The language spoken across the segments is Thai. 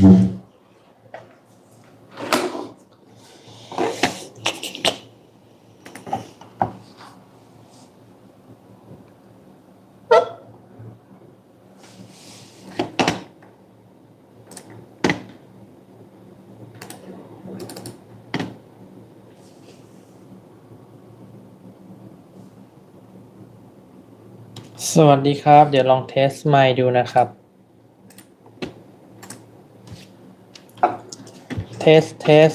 สวัสดีครับเดี๋ยวลองเทสไมค์ดูนะครับเทสเทส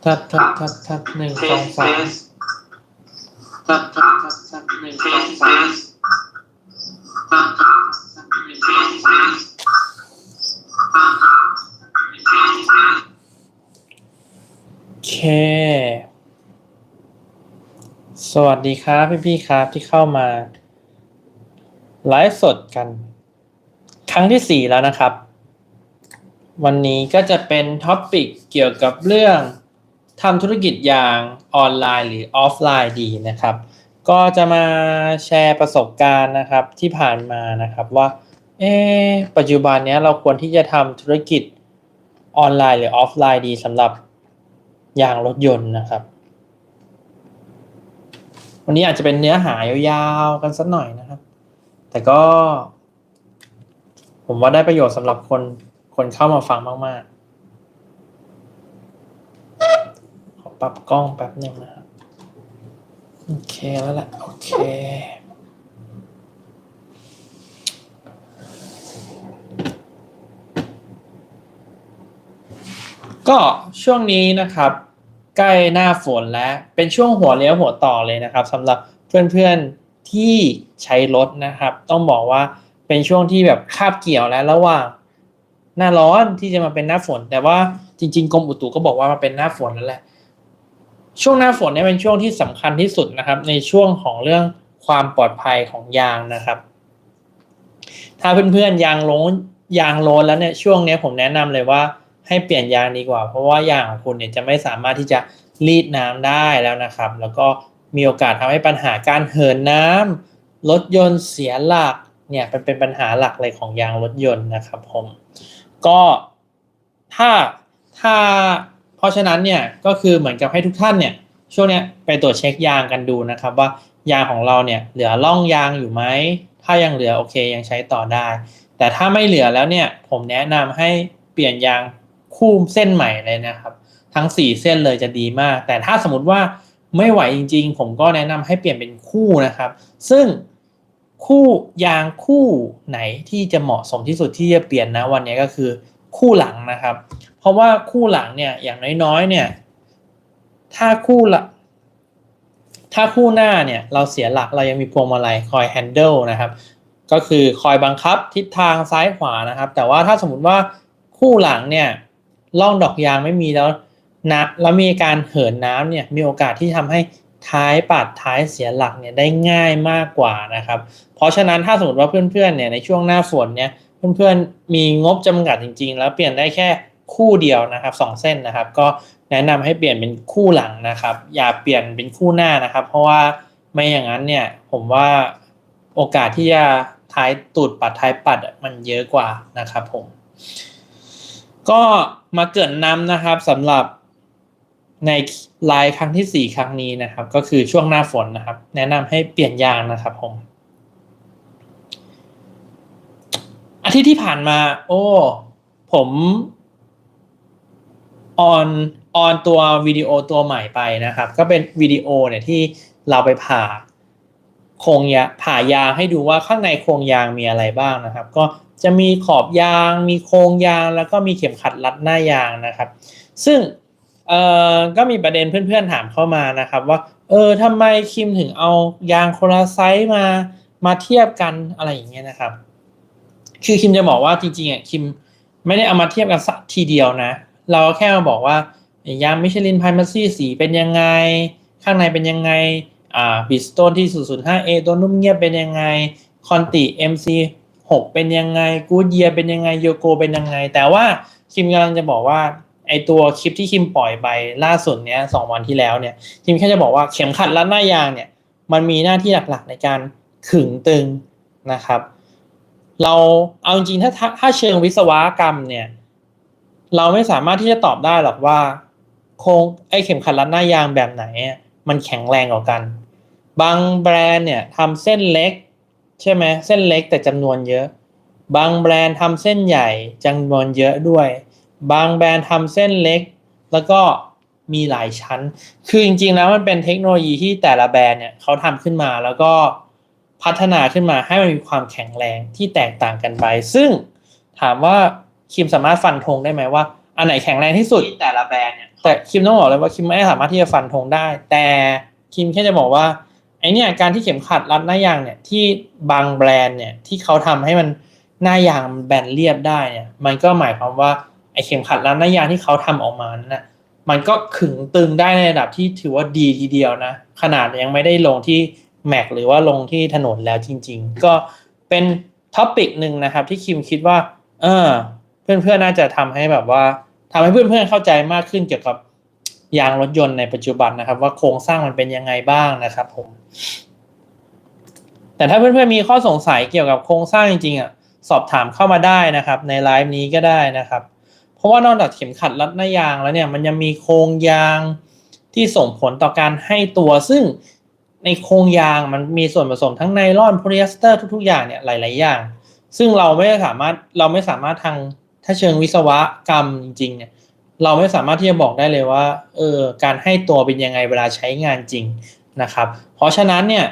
ทัด1 2 3ทัด1 2 3โอเคสวัสดีครับพี่ๆครับที่เข้ามาไลฟ์สดกันครั้งที่4แล้วนะครับวันนี้ก็จะเป็นท็อปิกเกี่ยวกับเรื่องทำธุรกิจอย่างออนไลน์หรือออฟไลน์ดีนะครับก็จะมาแชร์ประสบการณ์นะครับที่ผ่านมานะครับว่าปัจจุบันนี้เราควรที่จะทำธุรกิจออนไลน์หรือออฟไลน์ดีสำหรับยางรถยนต์นะครับวันนี้อาจจะเป็นเนื้อหายาวๆกันสักหน่อยนะครับแต่ก็ผมว่าได้ประโยชน์สำหรับคนเข้ามาฟังมากๆขอปรับกล้องแป๊บนึงนะครับโอเคแล้วแหละโอเคก็ช่วงนี้นะครับใกล้หน้าฝนแล้วเป็นช่วงหัวเลี้ยวหัวต่อเลยนะครับสำหรับเพื่อนๆที่ใช้รถนะครับต้องบอกว่าเป็นช่วงที่แบบคาบเกี่ยวแล้วระหว่างหน้าร้อนที่จะมาเป็นหน้าฝนแต่ว่าจริงๆกรมอุตุก็บอกว่ามาเป็นหน้าฝนแล้วแหละช่วงหน้าฝนเนี่ยเป็นช่วงที่สำคัญที่สุดนะครับในช่วงของเรื่องความปลอดภัยของยางนะครับถ้าเพื่อนๆยางโล้นแล้วเนี่ยช่วงนี้ผมแนะนำเลยว่าให้เปลี่ยนยางดีกว่าเพราะว่ายางของคุณเนี่ยจะไม่สามารถที่จะรีดน้ำได้แล้วนะครับแล้วก็มีโอกาสทำให้ปัญหาการเหินน้ำรถยนต์เสียหลักเนี่ยเป็นปัญหาหลักเลยของยางรถยนต์นะครับผมก็ถ้าเพราะฉะนั้นเนี่ยก็คือเหมือนกับให้ทุกท่านเนี่ยช่วงนี้ไปตรวจเช็คยางกันดูนะครับว่ายางของเราเนี่ยเหลือร่องยางอยู่ไหมถ้ายังเหลือโอเคยังใช้ต่อได้แต่ถ้าไม่เหลือแล้วเนี่ยผมแนะนำให้เปลี่ยนยางคู่เส้นใหม่เลยนะครับทั้ง4เส้นเลยจะดีมากแต่ถ้าสมมติว่าไม่ไหวจริงๆผมก็แนะนำให้เปลี่ยนเป็นคู่นะครับซึ่งคู่ยางคู่ไหนที่จะเหมาะสมที่สุดที่จะเปลี่ยนนะวันนี้ก็คือคู่หลังนะครับเพราะว่าคู่หลังเนี่ยอย่างน้อยๆเนี่ยถ้าคู่หน้าเนี่ยเราเสียหลักเรายังมีพวงมาลัยคอยแฮนเดิลนะครับก็คือคอยบังคับทิศทางซ้ายขวานะครับแต่ว่าถ้าสมมุติว่าคู่หลังเนี่ยล่องดอกยางไม่มีแล้วนะแล้วมีการเหินน้ำเนี่ยมีโอกาสที่ทำให้ท้ายปัดท้ายเสียหลักเนี่ยได้ง่ายมากกว่านะครับเพราะฉะนั้นถ้าสมมติว่าเพื่อนๆเนี่ยในช่วงหน้าฝนเนี่ยเพื่อนๆมีงบจำกัดจริงๆแล้วเปลี่ยนได้แค่คู่เดียวนะครับ2เส้นนะครับก็แนะนำให้เปลี่ยนเป็นคู่หลังนะครับอย่าเปลี่ยนเป็นคู่หน้านะครับเพราะว่าไม่อย่างนั้นเนี่ยผมว่าโอกาสที่จะท้ายตูดปัดท้ายปัดมันเยอะกว่านะครับผมก็มาเกริ่นนำนะครับสำหรับในไลฟ์ครั้งที่4ครั้งนี้นะครับก็คือช่วงหน้าฝนนะครับแนะนำให้เปลี่ยนยางนะครับผมอาทิตย์ที่ผ่านมาผมออนตัววิดีโอตัวใหม่ไปนะครับก็เป็นวิดีโอเนี่ยที่เราไปผ่ายางให้ดูว่าข้างในโครงยางมีอะไรบ้างนะครับก็จะมีขอบยางมีโครงยางแล้วก็มีเข็มขัดรัดหน้ายางนะครับซึ่งก็มีประเด็นเพื่อนๆถามเข้ามานะครับว่าทำไมคิมถึงเอายางคนละไซส์มาเทียบกันอะไรอย่างเงี้ยนะครับคือคิมจะบอกว่าจริงๆคิมไม่ได้เอามาเทียบกันทีเดียวนะเราแค่มาบอกว่ายางมิชลินไพรมาซี่สีเป็นยังไงข้างในเป็นยังไงบิสโตนที่ 005A ตัวนุ่มเงียบเป็นยังไงคอนติ MC6 เป็นยังไงกูดเยียเป็นยังไงโยโกเป็นยังไงแต่ว่าคิมกำลังจะบอกว่าไอตัวคลิปที่คิมปล่อยไปล่าสุดเนี้ย2 วันที่แล้วเนี่ยคิมแค่จะบอกว่าเข็มขัดรัดหน้ายางเนี่ยมันมีหน้าที่หลักๆในการขึงตึงนะครับ เราเอาจริงๆถ้าเชิงวิศวกรรมเนี่ยเราไม่สามารถที่จะตอบได้หรอกว่าโครงไอ้เข็มขัดรัดหน้ายางแบบไหนมันแข็งแรงกว่ากันบางแบรนด์เนี่ยทำเส้นเล็กใช่ไหมเส้นเล็กแต่จำนวนเยอะบางแบรนด์ทำเส้นใหญ่จำนวนเยอะด้วยบางแบรนด์ทำเส้นเล็กแล้วก็มีหลายชั้นคือจริงๆแล้วมันเป็นเทคโนโลยีที่แต่ละแบรนด์เนี่ยเขาทำขึ้นมาแล้วก็พัฒนาขึ้นมาให้มันมีความแข็งแรงที่แตกต่างกันไปซึ่งถามว่าคิมสามารถฟันธงได้ไหมว่าอันไหนแข็งแรงที่สุดแต่ละแบรนด์เนี่ยแต่คิมต้องบอกเลยว่าคิมไม่สามารถที่จะฟันธงได้แต่คิมแค่จะบอกว่าไอเนี่ยการที่เข็มขัดรัดหน้ายางเนี่ยที่บางแบรนด์เนี่ยที่เขาทำให้มันหน้ายางแบนเรียบได้เนี่ยมันก็หมายความว่าไอเข็มขัดรัดหน้ายางที่เขาทำออกมานั้นนะมันก็ขึงตึงได้ในระดับที่ถือว่าดีทีเดียวนะขนาดยังไม่ได้ลงที่แม็กหรือว่าลงที่ถนนแล้วจริงๆก็เป็นท็อปิกหนึ่งนะครับที่คิมคิดว่าเพื่อนๆน่าจะทำให้แบบว่าทำให้เพื่อนๆเข้าใจมากขึ้นเกี่ยวกับยางรถยนต์ในปัจจุบันนะครับว่าโครงสร้างมันเป็นยังไงบ้างนะครับผมแต่ถ้าเพื่อนๆมีข้อสงสัยเกี่ยวกับโครงสร้างจริงๆสอบถามเข้ามาได้นะครับในไลฟ์นี้ก็ได้นะครับเพราะว่านอกจากเข็มขัดรัดหน้ายางแล้วเนี่ยมันยังมีโครงยางที่ส่งผลต่อการให้ตัวซึ่งในโครงยางมันมีส่วนผสมทั้งไนลอนโพลีเอสเตอร์ทุกๆอย่างเนี่ยหลายๆอย่างซึ่งเราไม่สามารถทางถ้าเชิงวิศวกรรมจริงๆเนี่ยเราไม่สามารถที่จะบอกได้เลยว่าการให้ตัวเป็นยังไงเวลาใช้งานจริงนะครับเพราะฉะนั้นเนี่ย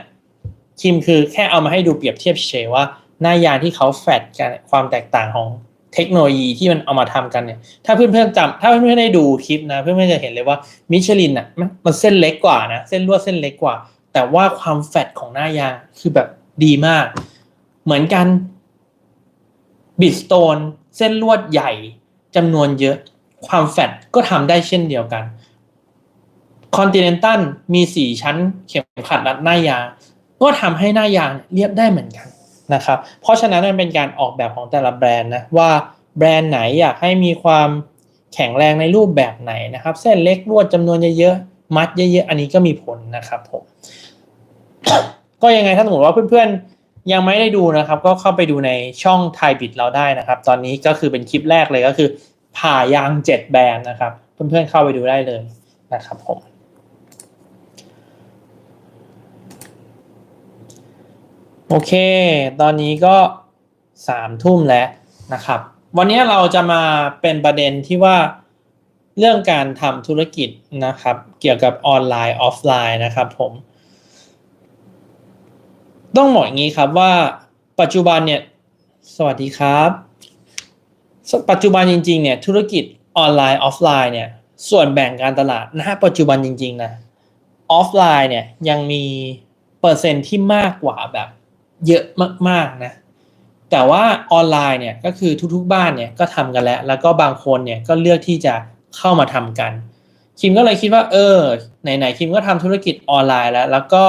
คิมคือแค่เอามาให้ดูเปรียบเทียบเฉยๆว่าหน้ายางที่เขาแฟดกันความแตกต่างของเทคโนโลยีที่มันเอามาทำกันเนี่ยถ้าเพื่อนๆได้ดูคลิปนะเพื่อนๆจะเห็นเลยว่ามิชลินมันเส้นเล็กกว่านะเส้นลวดเส้นเล็กกว่าแต่ว่าความแฟดของหน้ายางคือแบบดีมากเหมือนกันบิดสโตนเส้นลวดใหญ่จำนวนเยอะความแฟดก็ทำได้เช่นเดียวกันคอนติเนนตัลมี4ชั้นเข็มขัดรัดหน้ายางก็ทำให้หน้ายางเรียบได้เหมือนกันนะครับเพราะฉะนั้นมันเป็นการออกแบบของแต่ละแบรนด์นะว่าแบรนด์ไหนอยากให้มีความแข็งแรงในรูปแบบไหนนะครับเส้นเล็กลวดจำนวนเยอะๆมัดเยอะๆอันนี้ก็มีผลนะครับผม ก็ยังไงถ้าสมมติว่าเพื่อนๆยังไม่ได้ดูนะครับก็เข้าไปดูในช่องไทยบิดเราได้นะครับตอนนี้ก็คือเป็นคลิปแรกเลยก็คือผ่ายาง7แบรนด์นะครับเพื่อนๆเข้าไปดูได้เลยนะครับผมโอเคตอนนี้ก็3 ทุ่มแล้วนะครับวันนี้เราจะมาเป็นประเด็นที่ว่าเรื่องการทำธุรกิจนะครับเกี่ยวกับออนไลน์ออฟไลน์นะครับผมต้องบอกอย่างนี้ครับว่าปัจจุบันเนี่ยสวัสดีครับปัจจุบันจริงๆเนี่ยธุรกิจออนไลน์ออฟไลน์เนี่ยส่วนแบ่งการตลาดณปัจจุบันจริงๆนะออฟไลน์เนี่ยยังมีเปอร์เซ็นต์ที่มากกว่าแบบเยอะมากๆนะแต่ว่าออนไลน์เนี่ยก็คือทุกๆบ้านเนี่ยก็ทำกันแล้วก็บางคนเนี่ยก็เลือกที่จะเข้ามาทำกันคิมก็เลยคิดว่าไหนๆคิมก็ทำธุรกิจออนไลน์แล้วก็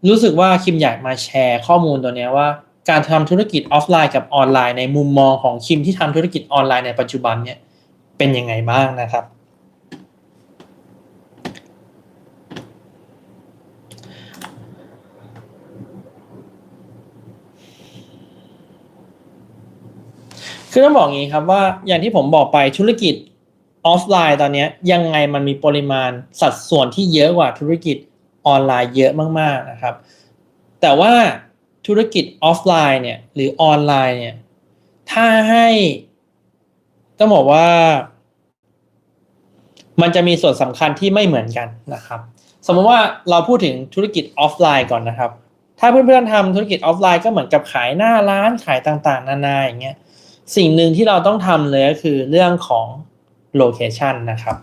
รู้สึกว่าคิมอยากมาแชร์ข้อมูลตัวนี้ว่าการทำธุรกิจออฟไลน์กับออนไลน์ในมุมมองของคิมที่ทำธุรกิจออนไลน์ในปัจจุบันเนี่ยเป็นยังไงบ้างนะครับคือต้องบอกงี้ครับว่าอย่างที่ผมบอกไปธุรกิจออฟไลน์ตอนนี้ยังไงมันมีปริมาณสัดส่วนที่เยอะกว่าธุรกิจออนไลน์เยอะมากๆนะครับแต่ว่าธุรกิจออฟไลน์เนี่ยหรือออนไลน์เนี่ยถ้าให้ต้องบอกว่ามันจะมีส่วนสำคัญที่ไม่เหมือนกันนะครับสมมติว่าเราพูดถึงธุรกิจออฟไลน์ก่อนนะครับถ้าเพื่อนๆทำธุรกิจออฟไลน์ก็เหมือนกับขายหน้าร้านขายต่างๆนานาอย่างเงี้ยสิ่งหนึ่งที่เราต้องทำเลยก็คือเรื่องของโลเคชันนะครับ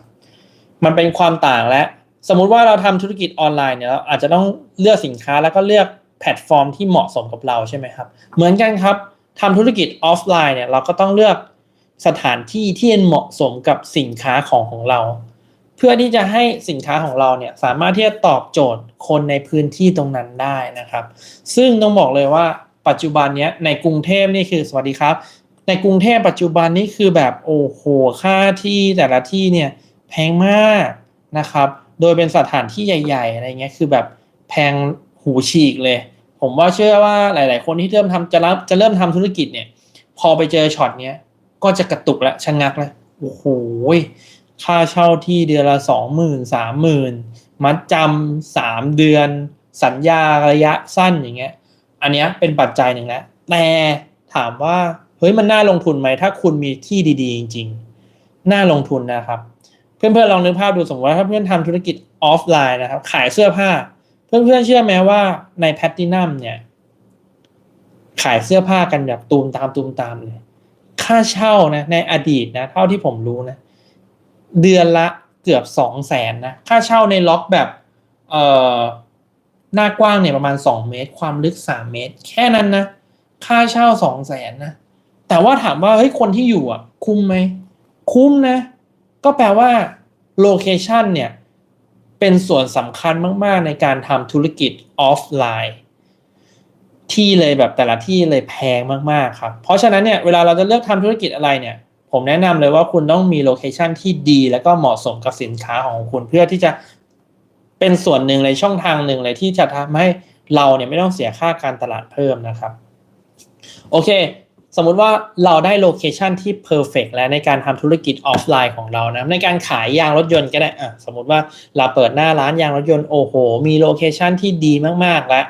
มันเป็นความต่างและสมมุติว่าเราทำธุรกิจออนไลน์เนี่ยเราอาจจะต้องเลือกสินค้าแล้วก็เลือกแพลตฟอร์มที่เหมาะสมกับเราใช่ไหมครับเหมือนกันครับทำธุรกิจออฟไลน์เนี่ยเราก็ต้องเลือกสถานที่ที่เหมาะสมกับสินค้าของเราเพื่อที่จะให้สินค้าของเราเนี่ยสามารถที่จะตอบโจทย์คนในพื้นที่ตรงนั้นได้นะครับซึ่งต้องบอกเลยว่าปัจจุบันนี้ในกรุงเทพนี่คือสวัสดีครับในกรุงเทพปัจจุบันนี่คือแบบโอ้โหค่าที่แต่ละที่เนี่ยแพงมากนะครับโดยเป็นสถานที่ใหญ่ๆอะไรเงี้ยคือแบบแพงหูฉีกเลย ผมว่าเชื่อว่าหลายๆคนที่จะเริ่มทำธุรกิจเนี่ยพอไปเจอช็อตเนี้ยก็จะกระตุกและชะงักแล้วโอ้โหค่าเช่าที่เดือนละ20,00030,000มัดจำ3 เดือนสัญญาระยะสั้นอย่างเงี้ยอันเนี้ยเป็นปัจจัยหนึ่งแล้วแต่ถามว่าเฮ้ยมันน่าลงทุนไหมถ้าคุณมีที่ดีๆจริงๆน่าลงทุนนะครับเพื่อนๆลองนึกภาพดูสมมติว่าถ้าเพื่อนทำธุรกิจออฟไลน์นะครับขายเสื้อผ้าเพื่อนๆเชื่อไหมว่าในแพลตตินัมเนี่ยขายเสื้อผ้ากันแบบตูมตามเลยค่าเช่านะในอดีตนะเท่าที่ผมรู้นะเดือนละเกือบ200,000นะค่าเช่าในล็อกแบบเอ่อหน้ากว้างเนี่ยประมาณ2 เมตรความลึก3 เมตรแค่นั้นนะค่าเช่า200,000นะแต่ว่าถามว่าเฮ้ยคนที่อยู่อ่ะคุ้มไหมคุ้มนะก็แปลว่าโลเคชันเนี่ยเป็นส่วนสำคัญมากๆในการทำธุรกิจออฟไลน์ที่เลยแบบแต่ละที่เลยแพงมากๆครับเพราะฉะนั้นเนี่ยเวลาเราจะเลือกทำธุรกิจอะไรเนี่ยผมแนะนำเลยว่าคุณต้องมีโลเคชันที่ดีแล้วก็เหมาะสมกับสินค้าของคุณเพื่อที่จะเป็นส่วนหนึ่งในช่องทางหนึ่งเลยที่จะทำให้เราเนี่ยไม่ต้องเสียค่าการตลาดเพิ่มนะครับโอเคสมมุติว่าเราได้โลเคชันที่เพอร์เฟกต์แล้วในการทำธุรกิจออฟไลน์ของเรานะในการขายยางรถยนต์ก็ได้สมมุติว่าเราเปิดหน้าร้านยางรถยนต์โอ้โหมีโลเคชันที่ดีมากๆแล้ว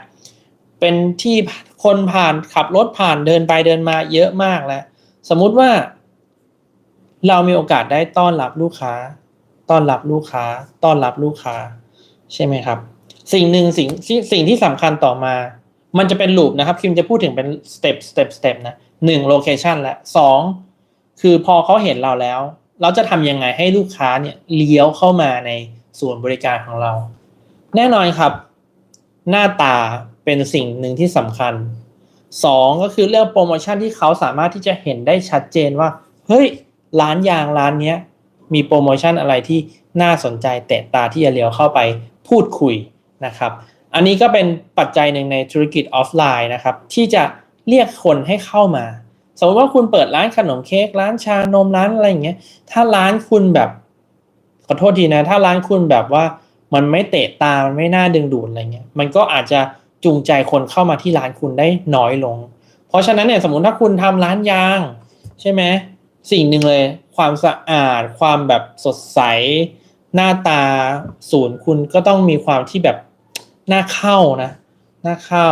เป็นที่คนผ่านขับรถผ่านเดินไปเดินมาเยอะมากแล้วสมมุติว่าเรามีโอกาสได้ต้อนรับลูกค้าใช่ไหมครับสิ่งหนึ่งสิ่งที่สำคัญต่อมามันจะเป็นลูปนะครับคิมจะพูดถึงเป็นสเต็ปนะ1โลเคชันและ2คือพอเขาเห็นเราแล้วเราจะทำยังไงให้ลูกค้าเนี่ยเลี้ยวเข้ามาในส่วนบริการของเราแน่นอนครับหน้าตาเป็นสิ่งหนึ่งที่สำคัญ2ก็คือเรื่องโปรโมชั่นที่เขาสามารถที่จะเห็นได้ชัดเจนว่าเฮ้ยร้านยางร้านเนี้ยมีโปรโมชั่นอะไรที่น่าสนใจเตะตาที่จะเลี้ยวเข้าไปพูดคุยนะครับอันนี้ก็เป็นปัจจัยหนึ่งในธุรกิจออฟไลน์นะครับที่จะเรียกคนให้เข้ามาสมมติว่าคุณเปิดร้านขนมเค้กร้านชานมร้านอะไรอย่างเงี้ยถ้าร้านคุณแบบขอโทษทีนะถ้าร้านคุณแบบว่ามันไม่เตะตามันไม่น่าดึงดูดอะไรเงี้ยมันก็อาจจะจูงใจคนเข้ามาที่ร้านคุณได้น้อยลงเพราะฉะนั้นเนี่ยสมมติถ้าคุณทำร้านยางใช่ไหมสิ่งหนึ่งเลยความสะอาดความแบบสดใสหน้าตาศูนย์คุณก็ต้องมีความที่แบบน่าเข้านะน่าเข้า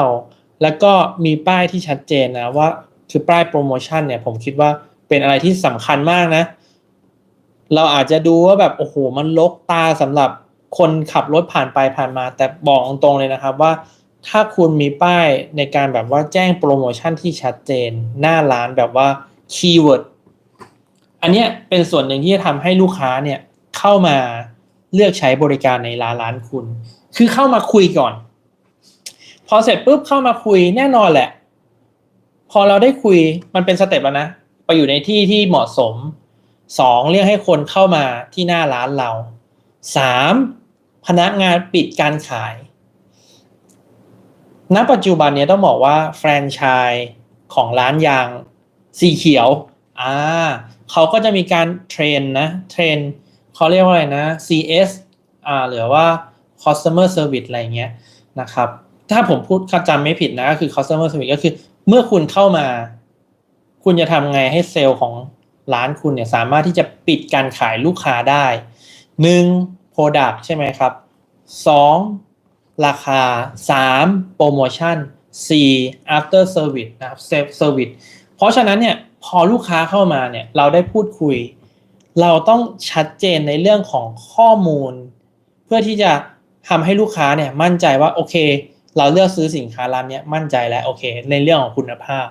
แล้วก็มีป้ายที่ชัดเจนนะว่าคือป้ายโปรโมชั่นเนี่ยผมคิดว่าเป็นอะไรที่สำคัญมากนะเราอาจจะดูว่าแบบโอ้โหมันรกตาสำหรับคนขับรถผ่านไปผ่านมาแต่บอกตรงๆเลยนะครับว่าถ้าคุณมีป้ายในการแบบว่าแจ้งโปรโมชั่นที่ชัดเจนหน้าร้านแบบว่าคีย์เวิร์ดอันเนี้ยเป็นส่วนหนึ่งที่จะทำให้ลูกค้าเนี่ยเข้ามาเลือกใช้บริการในร้านคุณคือเข้ามาคุยก่อนพอเสร็จปุ๊บเข้ามาคุยแน่นอนแหละพอเราได้คุยมันเป็นสเต็ปแล้วนะไปอยู่ในที่ที่เหมาะสม2เรียกให้คนเข้ามาที่หน้าร้านเรา3พนักงานปิดการขายณปัจจุบันเนี้ยต้องบอกว่าแฟรนไชส์ของร้านยางสีเขียวเขาก็จะมีการเทรนเขาเรียกว่าอะไรนะ CS หรือว่า Customer Service อะไรเงี้ยนะครับถ้าผมพูดจำไม่ผิดนะก็คือ Customer Service ก็คือเมื่อคุณเข้ามาคุณจะทำไงให้เซลล์ของร้านคุณเนี่ยสามารถที่จะปิดการขายลูกค้าได้1 Product ใช่ไหมครับ2ราคา3โปรโมชั่น4 After Service นะครับ Service เพราะฉะนั้นเนี่ยพอลูกค้าเข้ามาเนี่ยเราได้พูดคุยเราต้องชัดเจนในเรื่องของข้อมูลเพื่อที่จะทำให้ลูกค้าเนี่ยมั่นใจว่าโอเคเราเลือกซื้อสินค้าร้านนี้มั่นใจแล้วโอเคในเรื่องของคุณภาพ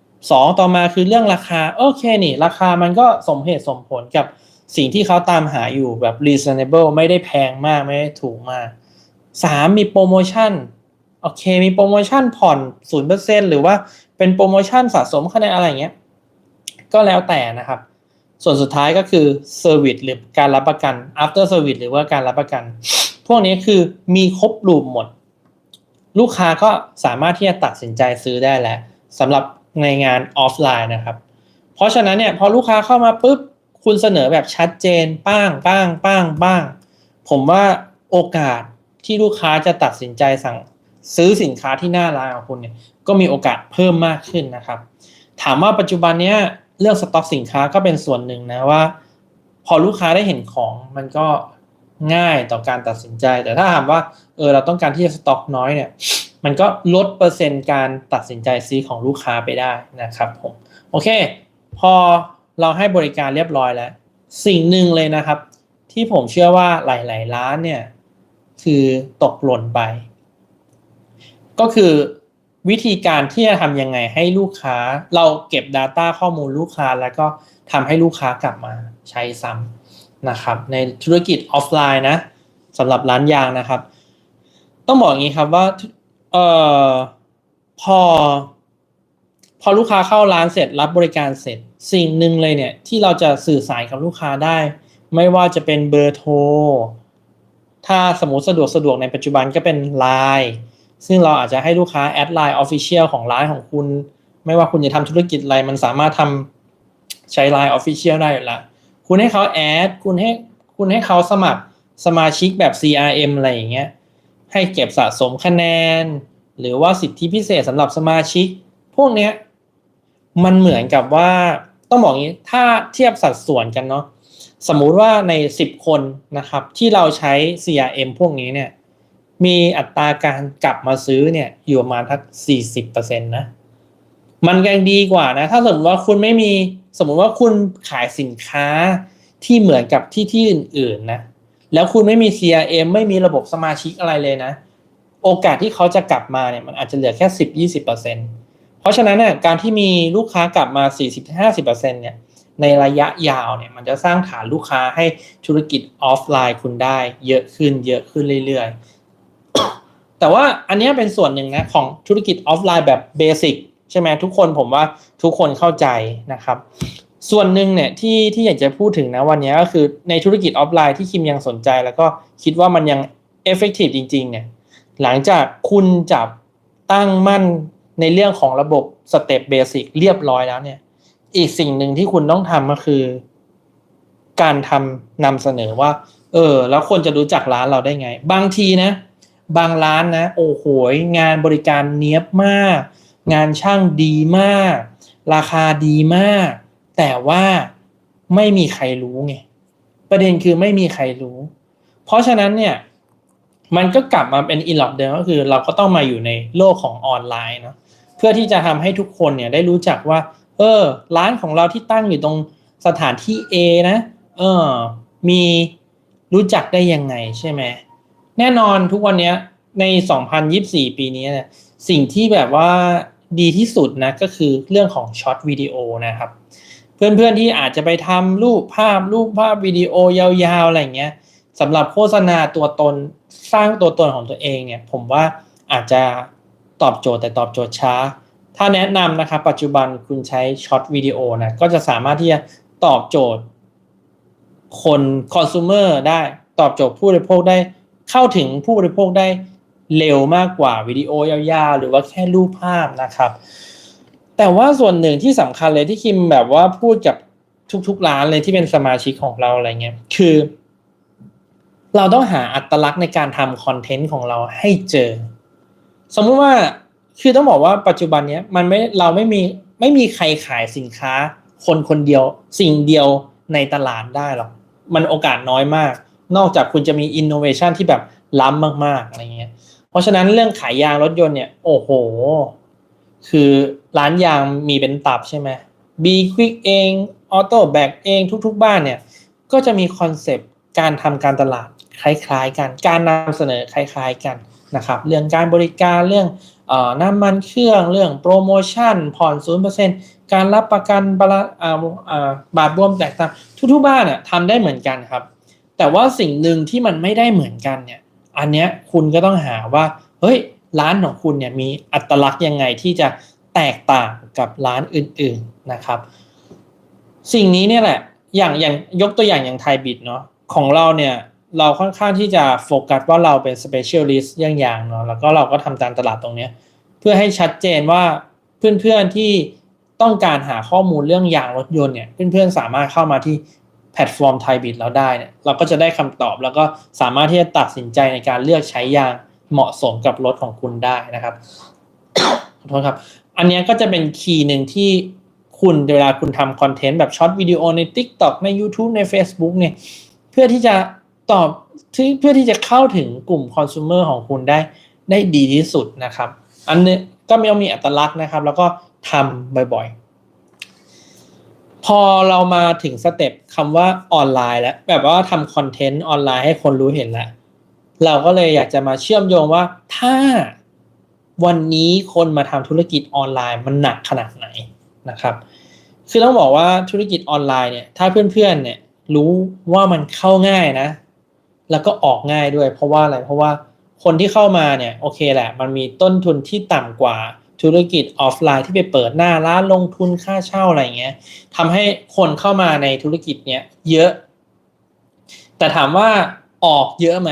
2ต่อมาคือเรื่องราคาโอเคนี่ราคามันก็สมเหตุสมผลกับสิ่งที่เขาตามหาอยู่แบบ reasonable ไม่ได้แพงมากไม่ได้ถูกมาก3มีโปรโมชั่นโอเคมีโปรโมชั่นผ่อน 0% หรือว่าเป็นโปรโมชั่นสะสมคะแนนอะไรอย่างเงี้ยก็แล้วแต่นะครับส่วนสุดท้ายก็คือ Service หรือการรับประกัน After Service หรือว่าการรับประกันพวกนี้คือมีครบรูปหมดลูกค้าก็สามารถที่จะตัดสินใจซื้อได้แล้วสำหรับในงานออฟไลน์นะครับเพราะฉะนั้นเนี่ยพอลูกค้าเข้ามาปุ๊บคุณเสนอแบบชัดเจนป้างผมว่าโอกาสที่ลูกค้าจะตัดสินใจ ซื้อสินค้าที่หน้าร้านของคุณเนี่ยก็มีโอกาสเพิ่มมากขึ้นนะครับถามว่าปัจจุบันเนี้ยเรื่องสต็อกสินค้าก็เป็นส่วนหนึ่งนะว่าพอลูกค้าได้เห็นของมันก็ง่ายต่อการตัดสินใจแต่ถ้าถามว่าเราต้องการที่จะสต็อกน้อยเนี่ยมันก็ลดเปอร์เซ็นต์การตัดสินใจซื้อของลูกค้าไปได้นะครับผมโอเคพอเราให้บริการเรียบร้อยแล้วสิ่งหนึ่งเลยนะครับที่ผมเชื่อว่าหลายๆร้านเนี่ยคือตกหล่นไปก็คือวิธีการที่จะทำยังไงให้ลูกค้าเราเก็บ Data ข้อมูลลูกค้าแล้วก็ทำให้ลูกค้ากลับมาใช้ซ้ำนะครับในธุรกิจออฟไลน์นะสำหรับร้านยางนะครับต้องบอกอย่างนี้ครับว่าพอลูกค้าเข้าร้านเสร็จรับบริการเสร็จสิ่งหนึ่งเลยเนี่ยที่เราจะสื่อสารกับลูกค้าได้ไม่ว่าจะเป็นเบอร์โทรถ้าสมมติสะดวกในปัจจุบันก็เป็น LINE ซึ่งเราอาจจะให้ลูกค้าแอดไลน์ Official ของร้านของคุณไม่ว่าคุณจะทำธุรกิจอะไรมันสามารถทำใช้ LINE Official ได้อยู่แล้วคุณให้เขาแอดคุณให้เขาสมัครสมาชิกแบบ CRM อะไรอย่างเงี้ยให้เก็บสะสมคะแนนหรือว่าสิทธิพิเศษสำหรับสมาชิกพวกเนี้ยมันเหมือนกับว่าต้องบอกงี้ถ้าเทียบสัดส่วนกันเนาะสมมุติว่าใน10คนนะครับที่เราใช้ CRM พวกนี้เนี่ยมีอัตราการกลับมาซื้อเนี่ยอยู่ประมาณทัก 40% นะมันยังดีกว่านะถ้าสมมติว่าคุณไม่มีสมมติว่าคุณขายสินค้าที่เหมือนกับที่อื่นๆนะแล้วคุณไม่มี CRM ไม่มีระบบสมาชิกอะไรเลยนะโอกาสที่เขาจะกลับมาเนี่ยมันอาจจะเหลือแค่ 10-20% เพราะฉะนั้นเนี่ยการที่มีลูกค้ากลับมา 40-50% เนี่ยในระยะยาวเนี่ยมันจะสร้างฐานลูกค้าให้ธุรกิจออฟไลน์คุณได้เยอะขึ้นเรื่อยๆแต่ว่าอันนี้เป็นส่วนหนึ่งนะของธุรกิจออฟไลน์แบบเบสิกใช่ไหมทุกคนผมว่าทุกคนเข้าใจนะครับส่วนหนึ่งเนี่ยที่อยากจะพูดถึงนะวันนี้ก็คือในธุรกิจออฟไลน์ที่คิมยังสนใจแล้วก็คิดว่ามันยัง effective จริงๆเนี่ยหลังจากคุณจับตั้งมั่นในเรื่องของระบบสเต็ปเบสิกเรียบร้อยแล้วเนี่ยอีกสิ่งหนึ่งที่คุณต้องทำก็คือการนำเสนอว่าแล้วคนจะรู้จักร้านเราได้ไงบางทีนะบางร้านนะโอ้โหงานบริการเนี๊ยบมากงานช่างดีมากราคาดีมากแต่ว่าไม่มีใครรู้ไงประเด็นคือไม่มีใครรู้เพราะฉะนั้นเนี่ยมันก็กลับมาเป็นอีหลอบเดิมก็คือเราก็ต้องมาอยู่ในโลกของออนไลน์เนาะเพื่อที่จะทำให้ทุกคนเนี่ยได้รู้จักว่าร้านของเราที่ตั้งอยู่ตรงสถานที่ A นะมีรู้จักได้ยังไงใช่ไหมแน่นอนทุกวันนี้ใน2024ปีนี้เนี่ยสิ่งที่แบบว่าดีที่สุดนะก็คือเรื่องของช็อตวิดีโอนะครับเพื่อนๆที่อาจจะไปทำรูปภาพวิดีโอยาวๆอะไรเงี้ยสำหรับโฆษณาตัวตนสร้างตัวตนของตัวเองเนี่ยผมว่าอาจจะตอบโจทย์แต่ตอบโจทย์ช้าถ้าแนะนำนะครับปัจจุบันคุณใช้ช็อตวิดีโอนะก็จะสามารถที่จะตอบโจทย์คนคอน sumer ได้ตอบโจทย์ผู้บริโภคได้เข้าถึงผู้บริโภคได้เร็วมากกว่าวิดีโอยาวๆหรือว่าแค่รูปภาพนะครับแต่ว่าส่วนหนึ่งที่สำคัญเลยที่คิมแบบว่าพูดกับทุกๆร้านเลยที่เป็นสมาชิกของเราอะไรเงี้ยคือเราต้องหาอัตลักษณ์ในการทำคอนเทนต์ของเราให้เจอสมมุติว่าคือต้องบอกว่าปัจจุบันนี้เราไม่มีใครขายสินค้าคนเดียวสิ่งเดียวในตลาดได้หรอกมันโอกาสน้อยมากนอกจากคุณจะมีอินโนเวชันที่แบบล้ำมากๆอะไรเงี้ยเพราะฉะนั้นเรื่องขายยางรถยนต์เนี่ยโอ้โหคือร้านยางมีเป็นตับใช่ไหม B Quick เอง Auto Back เองทุกๆบ้านเนี่ยก็จะมีคอนเซปต์การทำการตลาดคล้ายๆกันการนำเสนอคล้ายๆกันนะครับเรื่องการบริการเรื่องน้ำมันเครื่องเรื่องโปรโมชั่นผ่อน 0% การรับประกันบาทบวมแตกต่างทุกๆบ้านเนี่ยทำได้เหมือนกันครับแต่ว่าสิ่งหนึ่งที่มันไม่ได้เหมือนกันเนี่ยอันเนี้ยคุณก็ต้องหาว่าเฮ้ยร้านของคุณเนี่ยมีอัตลักษณ์ยังไงที่จะแตกต่างกับร้านอื่นๆนะครับสิ่งนี้เนี่ยแหละอย่างยกตัวอย่างไทยบิดเนาะของเราเนี่ยเราค่อนข้างที่จะโฟกัสว่าเราเป็น specialist อย่างเนาะแล้วก็เราก็ทำการตลาดตรงนี้เพื่อให้ชัดเจนว่าเพื่อนๆที่ต้องการหาข้อมูลเรื่องยางรถยนต์เนี่ยเพื่อนๆสามารถเข้ามาที่แพลตฟอร์มไทยบิดเราได้เนี่ยเราก็จะได้คำตอบแล้วก็สามารถที่จะตัดสินใจในการเลือกใช้ยาง เหมาะสมกับรถของคุณได้นะครับขอโทษครับอันนี้ก็จะเป็นคีย์หนึ่งที่คุณเวลาคุณทำคอนเทนต์แบบช็อตวิดีโอใน TikTok ใน YouTube ใน Facebook เนี่ยเพื่อที่จะเพื่อที่จะเข้าถึงกลุ่มคอน sumer ของคุณได้ดีที่สุดนะครับอันนี้ก็มีอัตลักษณ์นะครับแล้วก็ทำบ่อยๆพอเรามาถึงสเต็ปคำว่าออนไลน์แล้วแบบว่าทำคอนเทนต์ออนไลน์ให้คนรู้เห็นแล้วเราก็เลยอยากจะมาเชื่อมโยงว่าถ้าวันนี้คนมาทำธุรกิจออนไลน์มันหนักขนาดไหนนะครับคือต้องบอกว่าธุรกิจออนไลน์เนี่ยถ้าเพื่อนๆเนี่ยรู้ว่ามันเข้าง่ายนะแล้วก็ออกง่ายด้วยเพราะว่าอะไรเพราะว่าคนที่เข้ามาเนี่ยโอเคแหละมันมีต้นทุนที่ต่ำกว่าธุรกิจออฟไลน์ที่ไปเปิดหน้าร้านลงทุนค่าเช่าอะไรเงี้ยทำให้คนเข้ามาในธุรกิจเนี้ยเยอะแต่ถามว่าออกเยอะไหม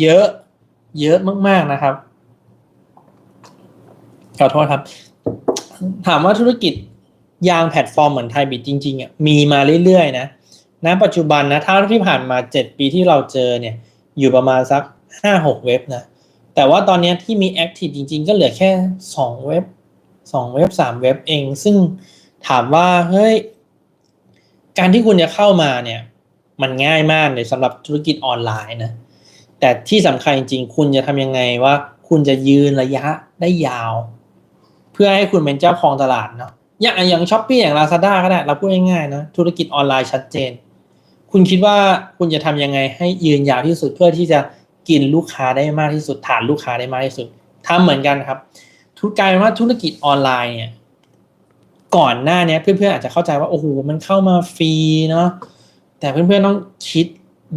เยอะมากๆนะครับขอโทษครับถามว่าธุรกิจยางแพลตฟอร์มเหมือนไทยบิตจริงๆอ่ะมีมาเรื่อยๆนะณปัจจุบันนะเท่าที่ผ่านมา7ปีที่เราเจอเนี่ยอยู่ประมาณสัก 5-6 เว็บนะแต่ว่าตอนนี้ที่มีแอคทีฟจริงๆก็เหลือแค่2เว็บ3 เว็บเองซึ่งถามว่าเฮ้ยการที่คุณจะเข้ามาเนี่ยมันง่ายมากเลยสำหรับธุรกิจออนไลน์นะแต่ที่สำคัญจริงๆคุณจะทำยังไงว่าคุณจะยืนระยะได้ยาวเพื่อให้คุณเป็นเจ้าของตลาดเนาะอย่าง Shopee อย่าง Lazada ก็ได้เราพูดง่ายๆนะธุรกิจออนไลน์ชัดเจนคุณคิดว่าคุณจะทำยังไงให้ยืนยาวที่สุดเพื่อที่จะกินลูกค้าได้มากที่สุดฐานลูกค้าได้มากที่สุดทำเหมือนกันครับกลายเป็นว่าธุรกิจออนไลน์เนี่ยก่อนหน้านี้เพื่อนๆอาจจะเข้าใจว่าโอ้โหมันเข้ามาฟรีเนาะแต่เพื่อนๆต้องคิด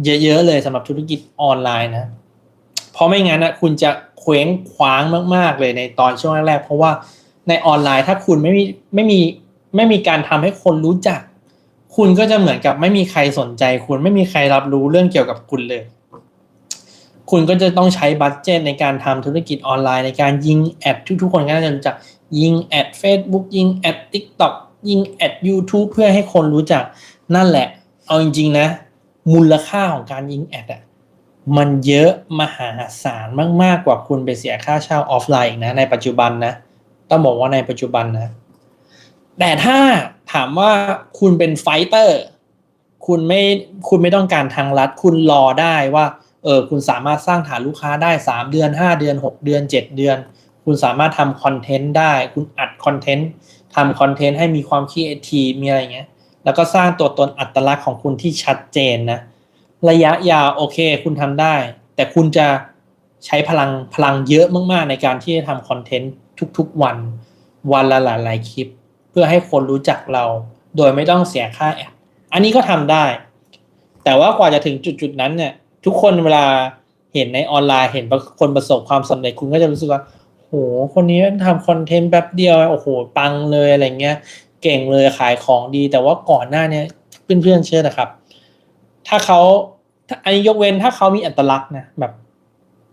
เยอะๆเลยสำหรับธุรกิจออนไลน์นะเพราะไม่งั้นนะคุณจะเคว้งคว้างมากๆเลยในตอนช่วงแรกๆเพราะว่าในออนไลน์ถ้าคุณไม่มีการทำให้คนรู้จักคุณก็จะเหมือนกับไม่มีใครสนใจคุณไม่มีใครรับรู้เรื่องเกี่ยวกับคุณเลยคุณก็จะต้องใช้บัดเจ็ตในการทำธุรกิจออนไลน์ในการยิงแอดทุกคนก็น่าจะรู้จักยิงแอด Facebook ยิงแอด TikTok ยิงแอด YouTube เพื่อให้คนรู้จักนั่นแหละเอาจริงๆนะมูลค่าของการยิงแอดมันเยอะมหาศาลมากๆกว่าคุณไปเสียค่าเช่าออฟไลน์นะในปัจจุบันนะต้องบอกว่าในปัจจุบันนะแต่ถ้าถามว่าคุณเป็นไฟเตอร์คุณไม่ต้องการทางลัดคุณรอได้ว่าคุณสามารถสร้างฐานลูกค้าได้3เดือน5เดือน6เดือน7เดือนคุณสามารถทำคอนเทนต์ได้คุณอัดคอนเทนต์ทำคอนเทนต์ให้มีความครีเอทีฟมีอะไรอย่างเงี้ยแล้วก็สร้างตัวตนอัตลักษณ์ของคุณที่ชัดเจนนะระยะยาวโอเคคุณทำได้แต่คุณจะใช้พลังเยอะมากๆในการที่จะทำคอนเทนต์ทุกๆวันละหลายๆคลิปเพื่อให้คนรู้จักเราโดยไม่ต้องเสียค่าแอดอันนี้ก็ทำได้แต่ว่ากว่าจะถึงจุดนั้นเนี่ยทุกคนเวลาเห็นในออนไลน์เห็นคนประสบความสำเร็จคุณก็จะรู้สึกว่าโหคนนี้ทำคอนเทนต์แป๊บเดียวโอ้โหปังเลยอะไรเงี้ยเก่งเลยขายของดีแต่ว่าก่อนหน้านี้เพื่อนๆเชื่อนะครับถ้าเขาอันนี้ยกเว้นถ้าเขามีอัตลักษณ์นะแบบ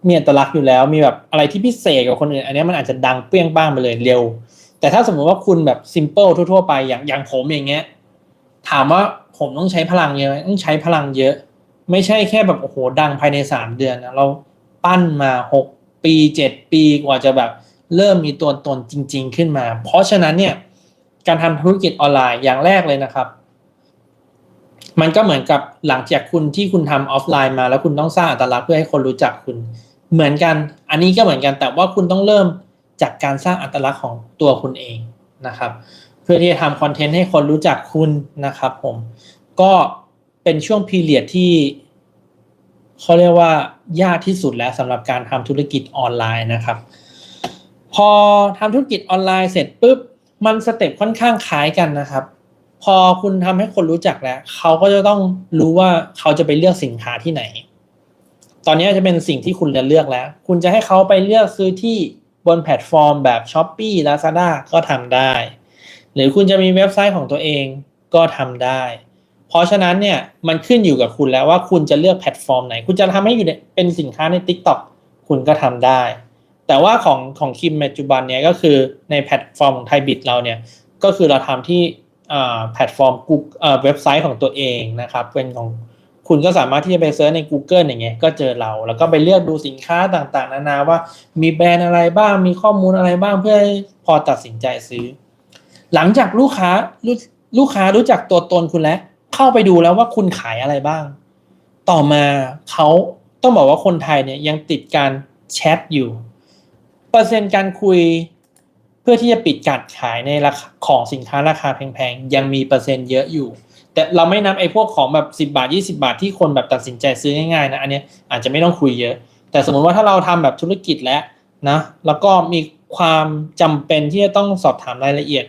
มีอัตลักษณ์อยู่แล้วมีแบบอะไรที่พิเศษกว่าคนอื่นอันนี้มันอาจจะดังเปรี้ยงป้างไปเลยเร็วแต่ถ้าสมมติว่าคุณแบบซิมเปิลทั่วๆไปอย่างผมอย่างเงี้ยถามว่าผมต้องใช้พลังเยอะไหมต้องใช้พลังเยอะไม่ใช่แค่แบบโอ้โหดังภายใน3 เดือนนะเราปั้นมา6 ปี7 ปีกว่าจะแบบเริ่มมีตัวตนจริงๆขึ้นมาเพราะฉะนั้นเนี่ยการทำธุรกิจออนไลน์อย่างแรกเลยนะครับมันก็เหมือนกับหลังจากคุณทำออฟไลน์มาแล้วคุณต้องสร้างอัตลักษณ์เพื่อให้คนรู้จักคุณเหมือนกันอันนี้ก็เหมือนกันแต่ว่าคุณต้องเริ่มจากการสร้างอัตลักษณ์ของตัวคุณเองนะครับเพื่อที่จะทำคอนเทนต์ให้คนรู้จักคุณนะครับผมก็เป็นช่วงพีเรียดที่เขาเรียกว่ายากที่สุดแล้วสำหรับการทำธุรกิจออนไลน์นะครับพอทำธุรกิจออนไลน์เสร็จปุ๊บมันสเต็ปค่อนข้างคล้ายกันนะครับพอคุณทำให้คนรู้จักแล้วเขาก็จะต้องรู้ว่าเขาจะไปเลือกสินค้าที่ไหนตอนนี้จะเป็นสิ่งที่คุณจะเลือกแล้วคุณจะให้เขาไปเลือกซื้อที่บนแพลตฟอร์มแบบ Shopee Lazada ก็ทำได้หรือคุณจะมีเว็บไซต์ของตัวเองก็ทำได้เพราะฉะนั้นเนี่ยมันขึ้นอยู่กับคุณแล้วว่าคุณจะเลือกแพลตฟอร์มไหนคุณจะทำให้อยู่เป็นสินค้าใน TikTok คุณก็ทำได้แต่ว่าของคิมปัจจุบันเนี่ยก็คือในแพลตฟอร์มของไทยบิตเราเนี่ยก็คือเราทำที่แพลตฟอร์มGoogleเว็บไซต์ของตัวเองนะครับเป็นของ คุณก็สามารถที่จะไปเซิร์ชใน Google อย่างเงี้ยก็เจอเราแล้วก็ไปเลือกดูสินค้าต่างๆนานาว่ามีแบรนด์อะไรบ้างมีข้อมูลอะไรบ้างเพื่อพอตัดสินใจซื้อหลังจากลูกค้ารู้จักตัวตนคุณแล้วเข้าไปดูแล้วว่าคุณขายอะไรบ้างต่อมาเขาต้องบอกว่าคนไทยเนี่ยยังติดการแชทอยู่เปอร์เซ็นต์การคุยเพื่อที่จะปิดการขายในราคาของสินค้าราคาแพงๆยังมีเปอร์เซ็นต์เยอะอยู่แต่เราไม่นับไอ้พวกของแบบ10 บาท20 บาทที่คนแบบตัดสินใจซื้อง่ายๆนะอันนี้อาจจะไม่ต้องคุยเยอะแต่สมมติว่าถ้าเราทำแบบธุรกิจแล้วนะแล้วก็มีความจำเป็นที่จะต้องสอบถามรายละเอียด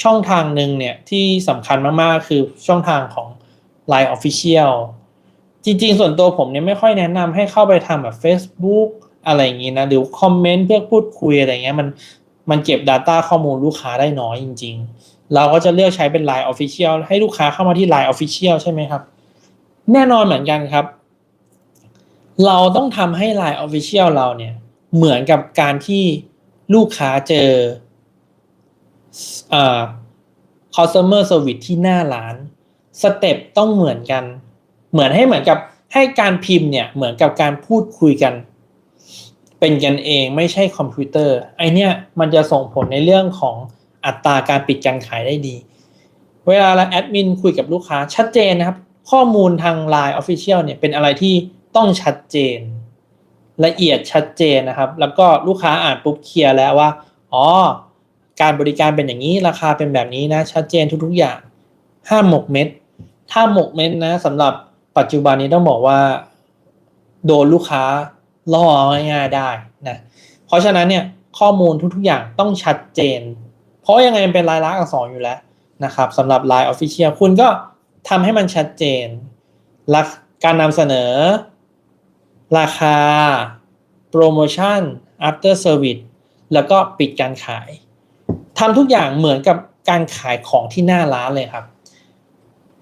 ช่องทางหนึ่งเนี่ยที่สำคัญมากๆคือช่องทางของ Line Official จริงๆส่วนตัวผมเนี่ยไม่ค่อยแนะนำให้เข้าไปทำแบบ Facebook อะไรอย่างงี้นะหรือคอมเมนต์เพื่อพูดคุยอะไรเงี้ยมันเก็บ Data ข้อมูลลูกค้าได้น้อยจริงๆเราก็จะเลือกใช้เป็น Line Official ให้ลูกค้าเข้ามาที่ Line Official ใช่ไหมครับแน่นอนเหมือนกันครับเราต้องทำให้ Line Official เราเนี่ยเหมือนกับการที่ลูกค้าเจอcustomer service ที่หน้าร้านสเต็ปต้องเหมือนกันเหมือนกับให้การพิมพ์เนี่ยเหมือนกับการพูดคุยกันเป็นกันเองไม่ใช่คอมพิวเตอร์ไอเนี่ยมันจะส่งผลในเรื่องของอัตราการปิดการขายได้ดีเวลาแอดมินคุยกับลูกค้าชัดเจนนะครับข้อมูลทาง Line Official เนี่ยเป็นอะไรที่ต้องชัดเจนละเอียดชัดเจนนะครับแล้วก็ลูกค้าอ่านปุ๊บเคลียร์แล้วว่าอ๋อการบริการเป็นอย่างนี้ราคาเป็นแบบนี้นะชัดเจนทุกๆอย่างห้ามหมกเม็ดถ้าหมกเม็ดนะสำหรับปัจจุบันนี้ต้องบอกว่าโดนลูกค้าล่อง่ายๆได้นะเพราะฉะนั้นเนี่ยข้อมูลทุกๆอย่างต้องชัดเจนเพราะยังไงมันเป็นลายลักษณ์อักษรอยู่แล้วนะครับสำหรับ Line Official คุณก็ทำให้มันชัดเจนการนำเสนอราคาโปรโมชั่น after service แล้วก็ปิดการขายทำทุกอย่างเหมือนกับการขายของที่หน้าร้านเลยครับ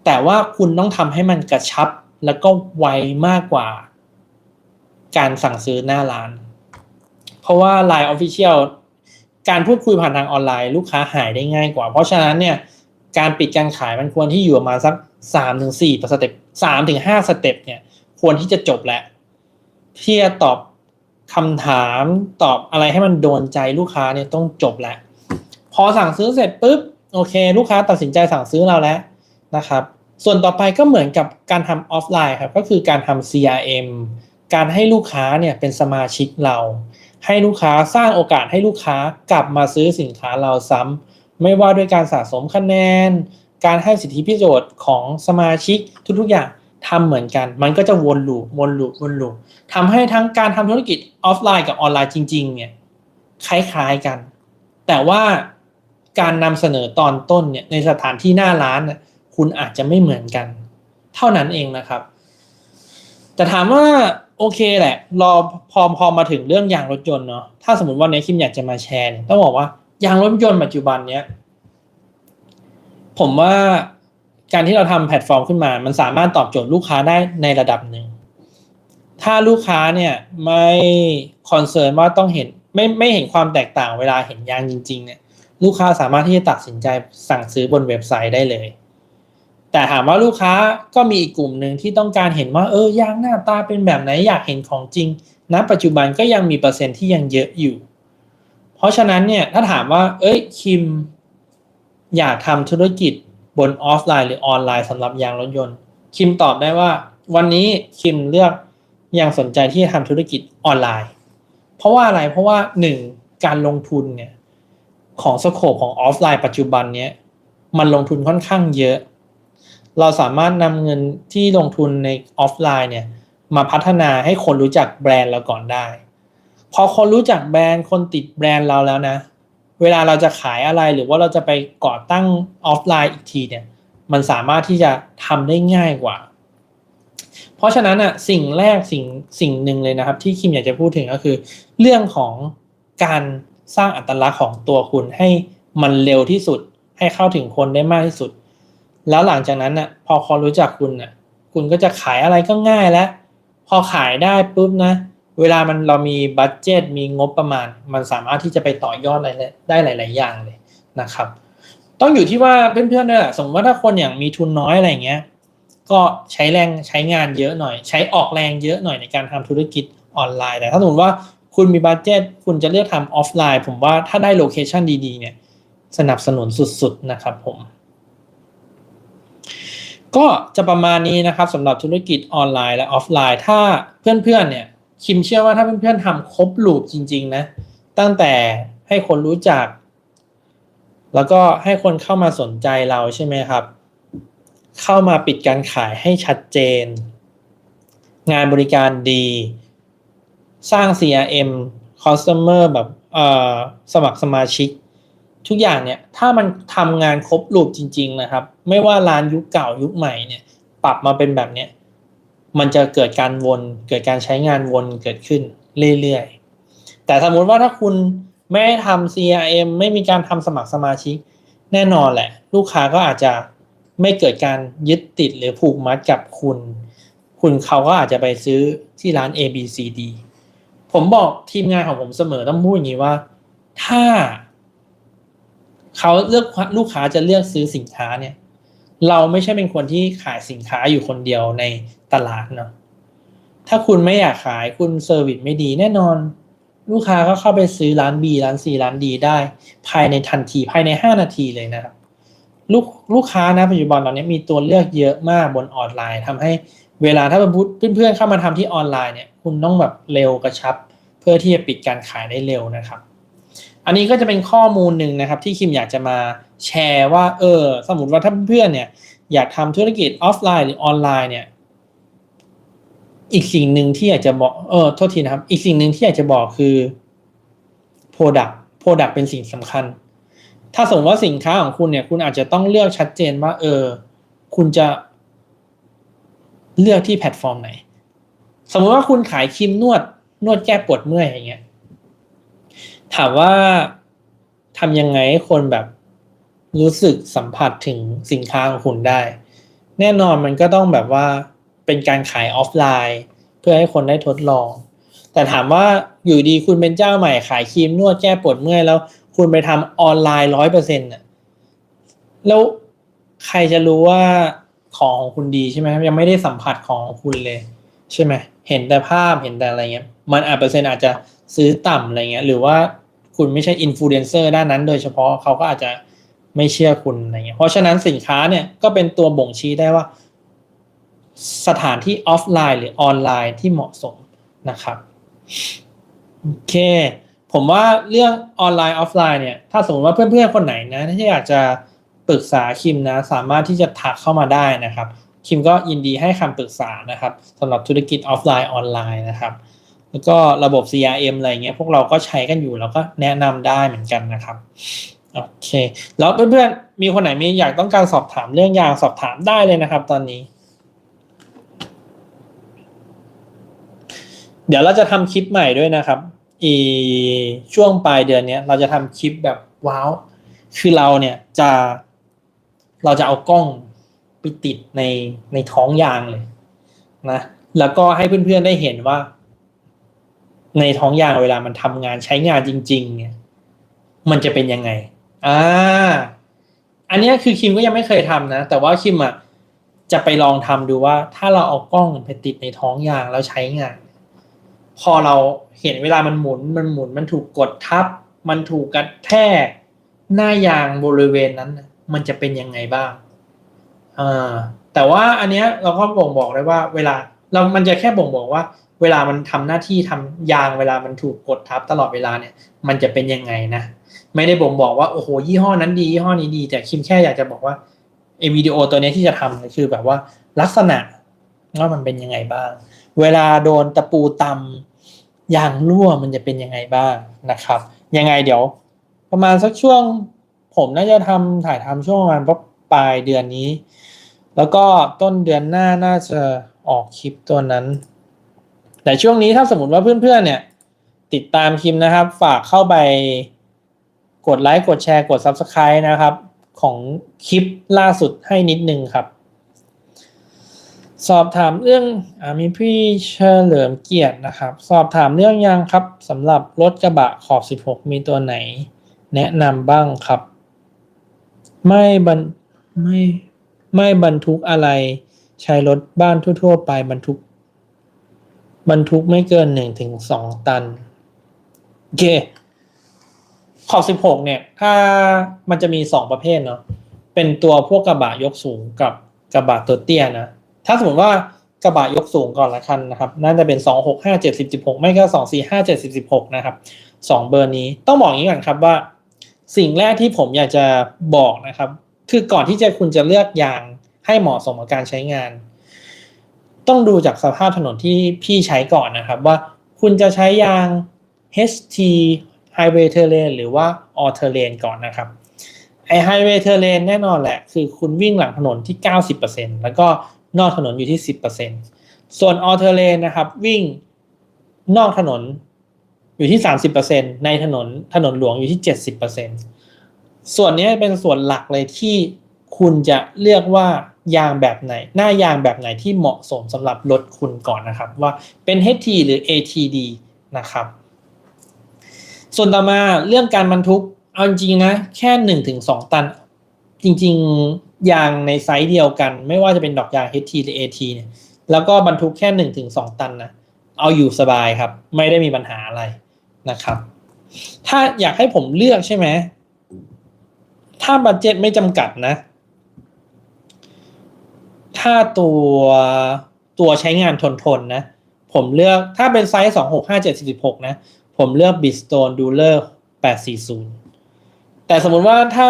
แต่ว่าคุณต้องทำให้มันกระชับแล้วก็ไวมากกว่าการสั่งซื้อหน้าร้านเพราะว่า Line Official การพูดคุยผ่านทางออนไลน์ลูกค้าหายได้ง่ายกว่าเพราะฉะนั้นเนี่ยการปิดการขายมันควรที่อยู่ประมาณสัก 3-4 สเต็ป 3-5 สเต็ปเนี่ยควรที่จะจบแล้วที่จะตอบคำถามตอบอะไรให้มันโดนใจลูกค้าเนี่ยต้องจบแล้วพอสั่งซื้อเสร็จปุ๊บโอเคลูกค้าตัดสินใจสั่งซื้อเราแล้วนะครับส่วนต่อไปก็เหมือนกับการทำออฟไลน์ครับก็คือการทำ CRM การให้ลูกค้าเนี่ยเป็นสมาชิกเราให้ลูกค้าสร้างโอกาสให้ลูกค้ากลับมาซื้อสินค้าเราซ้ำไม่ว่าด้วยการสะสมคะแนนการให้สิทธิประโยชน์ของสมาชิกทุกๆอย่างทำเหมือนกันมันก็จะวนลูปทำให้ทั้งการทำธุรกิจออฟไลน์กับออนไลน์จริงๆเนี่ยคล้ายๆกันแต่ว่าการนำเสนอตอนต้นเนี่ยในสถานที่หน้าร้านเนี่ยคุณอาจจะไม่เหมือนกันเท่านั้นเองนะครับแต่ถามว่าโอเคแหละรอพอมาถึงเรื่องยางรถยนต์เนาะถ้าสมมติว่าในคิมอยากจะมาแชร์ต้องบอกว่ายางรถยนต์ปัจจุบันเนี้ยผมว่าการที่เราทำแพลตฟอร์มขึ้นมามันสามารถตอบโจทย์ลูกค้าได้ในระดับหนึ่งถ้าลูกค้าเนี่ยไม่คอนเซิร์นว่าต้องเห็นไม่เห็นความแตกต่างเวลาเห็นยางจริงๆเนี่ยลูกค้าสามารถที่จะตัดสินใจสั่งซื้อบนเว็บไซต์ได้เลยแต่ถามว่าลูกค้าก็มีอีกกลุ่มหนึ่งที่ต้องการเห็นว่ายางหน้าตาเป็นแบบไหนอยากเห็นของจริงณปัจจุบันก็ยังมีเปอร์เซ็นต์ที่ยังเยอะอยู่เพราะฉะนั้นเนี่ยถ้าถามว่าคิมอยากทำธุรกิจบนออฟไลน์หรือออนไลน์สำหรับยางรถยนต์คิมตอบได้ว่าวันนี้คิมเลือกยังสนใจที่จะทำธุรกิจออนไลน์เพราะว่าอะไรเพราะว่า1การลงทุนเนี่ยของสโคปของออฟไลน์ปัจจุบันเนี้ยมันลงทุนค่อนข้างเยอะเราสามารถนำเงินที่ลงทุนในออฟไลน์เนี่ยมาพัฒนาให้คนรู้จักแบรนด์เราก่อนได้พอคนรู้จักแบรนด์คนติดแบรนด์เราแล้วนะเวลาเราจะขายอะไรหรือว่าเราจะไปก่อตั้งออฟไลน์อีกทีเนี่ยมันสามารถที่จะทำได้ง่ายกว่าเพราะฉะนั้นสิ่งแรกสิ่งหนึ่งเลยนะครับที่คิมอยากจะพูดถึงก็คือเรื่องของการสร้างอัตลักษณ์ของตัวคุณให้มันเร็วที่สุดให้เข้าถึงคนได้มากที่สุดแล้วหลังจากนั้นพอคนรู้จักคุณก็จะขายอะไรก็ง่ายแล้วพอขายได้ปุ๊บนะเวลาเรามีบัดเจ็ตมีงบประมาณมันสามารถที่จะไปต่อยอดอะไรได้หลายๆอย่างเลยนะครับต้องอยู่ที่ว่าเพื่อนๆด้วยแหละสมมติว่าถ้าคนอย่างมีทุนน้อยอะไรเงี้ย ก็ใช้แรงใช้งานเยอะหน่อยใช้ออกแรงเยอะหน่อยในการทำธุรกิจออนไลน์แต่ถ้าสมมติว่าคุณมีบัดเจ็ตคุณจะเลือกทำออฟไลน์ผมว่าถ้าได้โลเคชันดีๆเนี่ยสนับสนุนสุดๆนะครับผมก็จะประมาณนี้นะครับสำหรับธุรกิจออนไลน์และออฟไลน์ถ้าเพื่อนๆเนี่ยคิมเชื่อว่าถ้าเพื่อนๆทำครบลูปจริงๆนะตั้งแต่ให้คนรู้จักแล้วก็ให้คนเข้ามาสนใจเราใช่ไหมครับเข้ามาปิดการขายให้ชัดเจนงานบริการดีสร้าง CRM Customer แบบสมัครสมาชิกทุกอย่างเนี่ยถ้ามันทำงานครบลูปจริงๆนะครับไม่ว่าร้านยุคเก่ายุคใหม่เนี่ยปรับมาเป็นแบบเนี้ยมันจะเกิดการวนเกิดการใช้งานวนเกิดขึ้นเรื่อยๆแต่สมมติว่าถ้าคุณไม่ได้ทำ CRM ไม่มีการทำสมัครสมาชิกแน่นอนแหละลูกค้าก็อาจจะไม่เกิดการยึดติดหรือผูกมัดกับคุณเขาก็อาจจะไปซื้อที่ร้าน ABCD ผมบอกทีมงานของผมเสมอต้องพูดอย่างนี้ว่าถ้าเขาเลือกลูกค้าจะเลือกซื้อสินค้าเนี่ยเราไม่ใช่เป็นคนที่ขายสินค้าอยู่คนเดียวในตลาดเนาะถ้าคุณไม่อยากขายคุณเซอร์วิสไม่ดีแน่นอนลูกค้าก็เข้าไปซื้อร้าน B ร้าน C ร้าน D ได้ภายในทันทีภายใน5นาทีเลยนะครับลูกค้านะปัจจุบันตอนนี้มีตัวเลือกเยอะมากบนออนไลน์ทำให้เวลาถ้าเพื่อนๆเข้ามาทำที่ออนไลน์เนี่ยคุณต้องแบบเร็วกระชับเพื่อที่จะปิดการขายได้เร็วนะครับอันนี้ก็จะเป็นข้อมูลหนึ่งนะครับที่คิมอยากจะมาแชร์ว่าสมมติว่าถ้าเพื่อนๆเนี่ยอยากทำธุรกิจออฟไลน์หรือออนไลน์เนี่ยอีกสิ่งหนึ่งที่อยากจะบอกโทษทีนะครับอีกสิ่งหนึ่งที่อยากจะบอกคือ Product เป็นสิ่งสำคัญถ้าสมมติว่าสินค้าของคุณเนี่ยคุณอาจจะต้องเลือกชัดเจนว่าคุณจะเลือกที่แพลตฟอร์มไหนสมมติว่าคุณขายครีมนวดแก้ปวดเมื่อยอย่างเงี้ยถามว่าทำยังไงให้คนแบบรู้สึกสัมผัสถึงสินค้าของคุณได้แน่นอนมันก็ต้องแบบว่าเป็นการขายออฟไลน์เพื่อให้คนได้ทดลองแต่ถามว่าอยู่ดีคุณเป็นเจ้าใหม่ขายครีมนวดแก้ปวดเมื่อยแล้วคุณไปทำออนไลน์100%น่ะแล้วใครจะรู้ว่าของคุณดีใช่ไหมยังไม่ได้สัมผัสของคุณเลยใช่ไหมเห็นแต่ภาพเห็นแต่อะไรเงี้ยมันเปอร์เซ็นต์อาจจะซื้อต่ำอะไรเงี้ยหรือว่าคุณไม่ใช่อินฟลูเอนเซอร์ด้านนั้นโดยเฉพาะเขาก็อาจจะไม่เชื่อคุณอะไรเงี้ยเพราะฉะนั้นสินค้าเนี่ยก็เป็นตัวบ่งชี้ได้ว่าสถานที่ออฟไลน์หรือออนไลน์ที่เหมาะสมนะครับโอเคผมว่าเรื่องออนไลน์ออฟไลน์เนี่ยถ้าสมมติว่าเพื่อนๆคนไหนนะที่อยากจะปรึกษาคิมนะสามารถที่จะทักเข้ามาได้นะครับคิมก็ยินดีให้คำปรึกษานะครับสำหรับธุรกิจออฟไลน์ออนไลน์นะครับแล้วก็ระบบ CRM อะไรเงี้ยพวกเราก็ใช้กันอยู่แล้วก็แนะนำได้เหมือนกันนะครับโอเคแล้วเพื่อนๆมีคนไหนมีอยากต้องการสอบถามเรื่องยางสอบถามได้เลยนะครับตอนนี้เดี๋ยวเราจะทำคลิปใหม่ด้วยนะครับช่วงปลายเดือนนี้เราจะทำคลิปแบบว้าวคือเราจะเอากล้องไปติดในท้องยางเลยนะแล้วก็ให้เพื่อนๆได้เห็นว่าในท้องยางเวลามันทำงานใช้งานจริงๆเนี่ยมันจะเป็นยังไงอันนี้คือคิมก็ยังไม่เคยทำนะแต่ว่าคิมจะไปลองทำดูว่าถ้าเราเอากล้องไปติดในท้องยางแล้วใช้งานพอเราเห็นเวลามันหมุนมันถูกกดทับมันถูกกระแทกหน้ายางบริเวณนั้นมันจะเป็นยังไงบ้างแต่ว่าอันเนี้ยเราก็บ่งบอกได้ว่าเวลามันจะแค่บ่งบอกว่าเวลามันทำหน้าที่ทำยางเวลามันถูกกดทับตลอดเวลาเนี่ยมันจะเป็นยังไงนะไม่ได้บ่งบอกว่าโอ้โหยี่ห้อนั้นดียี่ห้อนี้ดีแต่คิมแค่อยากจะบอกว่าวิดีโอตัวนี้ที่จะทำคือแบบว่าลักษณะว่ามันเป็นยังไงบ้างเวลาโดนตะปูตำยางรั่วมันจะเป็นยังไงบ้างนะครับยังไงเดี๋ยวประมาณสักช่วงผมน่าจะถ่ายทำช่วงประมาณปลายเดือนนี้แล้วก็ต้นเดือนหน้าน่าจะออกคลิปตัวนั้นแต่ช่วงนี้ถ้าสมมติว่าเพื่อนๆเนี่ยติดตามคิมนะครับฝากเข้าไปกดไลค์กดแชร์กด Subscribe นะครับของคลิปล่าสุดให้นิดนึงครับสอบถามเรื่องมีพี่เฉลิมเกียรตินะครับสอบถามเรื่องยางครับสำหรับรถกระบะขอบ16มีตัวไหนแนะนำบ้างครับไม่บรรทุกอะไร ใช้รถบ้านทั่วๆไปบรรทุกไม่เกิน1 ถึง 2 ตันโอเคขอบ16เนี่ยถ้ามันจะมี2 ประเภทเนาะเป็นตัวพวกกระบะยกสูงกับกระบะตัวเตี้ยนะถ้าสมมติว่ากระบะยกสูงก่อนละกันนะครับน่าจะเป็น265/70/16ไม่ก็245/70/16นะครับ2 เบอร์นี้ต้องบอกอย่างนี้ก่อนครับว่าสิ่งแรกที่ผมอยากจะบอกนะครับคือก่อนที่คุณจะเลือกยางให้เหมาะสมกับการใช้งานต้องดูจากสภาพถนนที่พี่ใช้ก่อนนะครับว่าคุณจะใช้ยาง HT Highway Terrain หรือว่า All Terrain ก่อนนะครับไอ้ Highway Terrain แน่นอนแหละคือคุณวิ่งหลังถนนที่ 90% แล้วก็นอกถนนอยู่ที่ 10% ส่วน All Terrain นะครับวิ่งนอกถนนอยู่ที่ 30% ในถนนหลวงอยู่ที่ 70% ส่วนนี้เป็นส่วนหลักเลยที่คุณจะเลือกว่ายางแบบไหนหน้ายางแบบไหนที่เหมาะสมสำหรับรถคุณก่อนนะครับว่าเป็น HT หรือ ATD นะครับส่วนต่อมาเรื่องการบรรทุกเอาจริงๆนะแค่1 ถึง 2 ตันจริงๆยางในไซส์เดียวกันไม่ว่าจะเป็นดอกยาง HT หรือ AT เนี่ยแล้วก็บรรทุกแค่1 ถึง 2 ตันนะเอาอยู่สบายครับไม่ได้มีปัญหาอะไรนะครับถ้าอยากให้ผมเลือกใช่ไหมถ้าบัดเจ็ตไม่จำกัดนะถ้าตัวใช้งานทนนะผมเลือกถ้าเป็นไซส์265/70/16นะผมเลือก Bridgestone Dueler 840แต่สมมุติว่าถ้า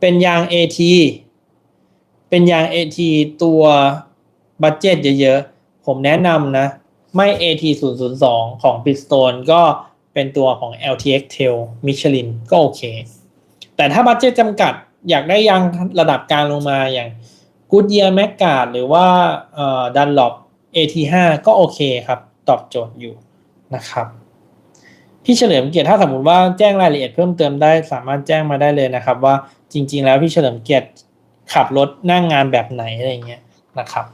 เป็นยาง AT เป็นยาง AT ตัวบัดเจ็ตเยอะๆผมแนะนำนะไม่ AT 002ของ Bridgestone ก็เป็นตัวของ LTX Trail Michelin ก็โอเคแต่ถ้าบัดเจ็ตจำกัดอยากได้ยางระดับกลางลงมาอย่าง Goodyear Maggard หรือว่าDunlop AT5 ก็โอเคครับตอบโจทย์อยู่นะครับพี่เฉลิมเกียรติถ้าสมมติว่าแจ้งรายละเอียดเพิ่มเติมได้สามารถแจ้งมาได้เลยนะครับว่าจริงๆแล้วพี่เฉลิมเกียรติขับรถนั่งงานแบบไหนอะไรเงี้ยนะครับ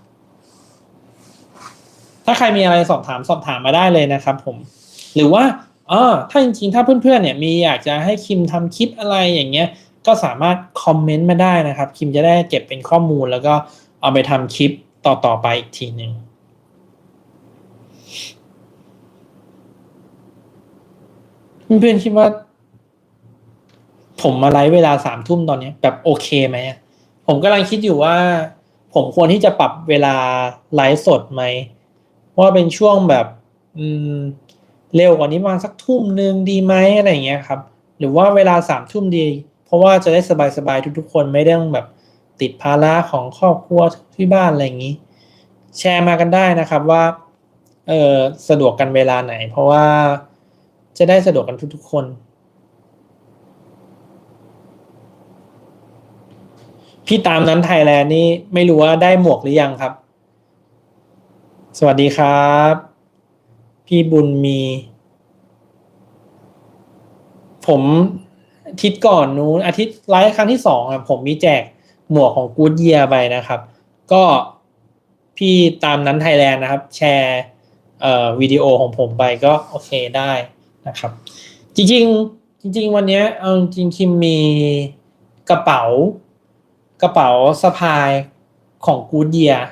ถ้าใครมีอะไรสอบถามมาได้เลยนะครับผมหรือว่าถ้าจริงๆถ้าเพื่อนๆเนี่ยมีอยากจะให้คิมทำคลิปอะไรอย่างเงี้ยก็สามารถคอมเมนต์มาได้นะครับคิมจะได้เก็บเป็นข้อมูลแล้วก็เอาไปทำคลิปต่อไปอีกทีหนึ่งเพื่อนๆคิดว่าผมมาไลฟ์เวลา3 ทุ่มตอนนี้แบบโอเคไหมผมกำลังคิดอยู่ว่าผมควรที่จะปรับเวลาไลฟ์สดไหมว่าเป็นช่วงแบบเร็วกว่านี้ประมาณสัก1 ทุ่มดีไหมอะไรอย่างเงี้ยครับหรือว่าเวลา3 ทุ่มดีเพราะว่าจะได้สบายๆทุกๆคนไม่ต้องแบบติดภาระของครอบครัวที่บ้านอะไรอย่างนี้แชร์มากันได้นะครับว่าสะดวกกันเวลาไหนเพราะว่าจะได้สะดวกกันทุกๆคนพี่ตามนั้นไทยแลนด์นี่ไม่รู้ว่าได้หมวกหรือยังครับสวัสดีครับพี่บุญมีผมอาทิตย์ก่อนนู้นอาทิตย์ไลฟ์ครั้งที่2ผมมีแจกหมวกของ Goodyear ไปนะครับก็พี่ตามนั้นไทยแลนด์นะครับแชร์วิดีโอของผมไปก็โอเคได้นะครับจริงวันนี้เอาจริงคิมมีกระเป๋ากระเป๋าสะพายของ Goodyear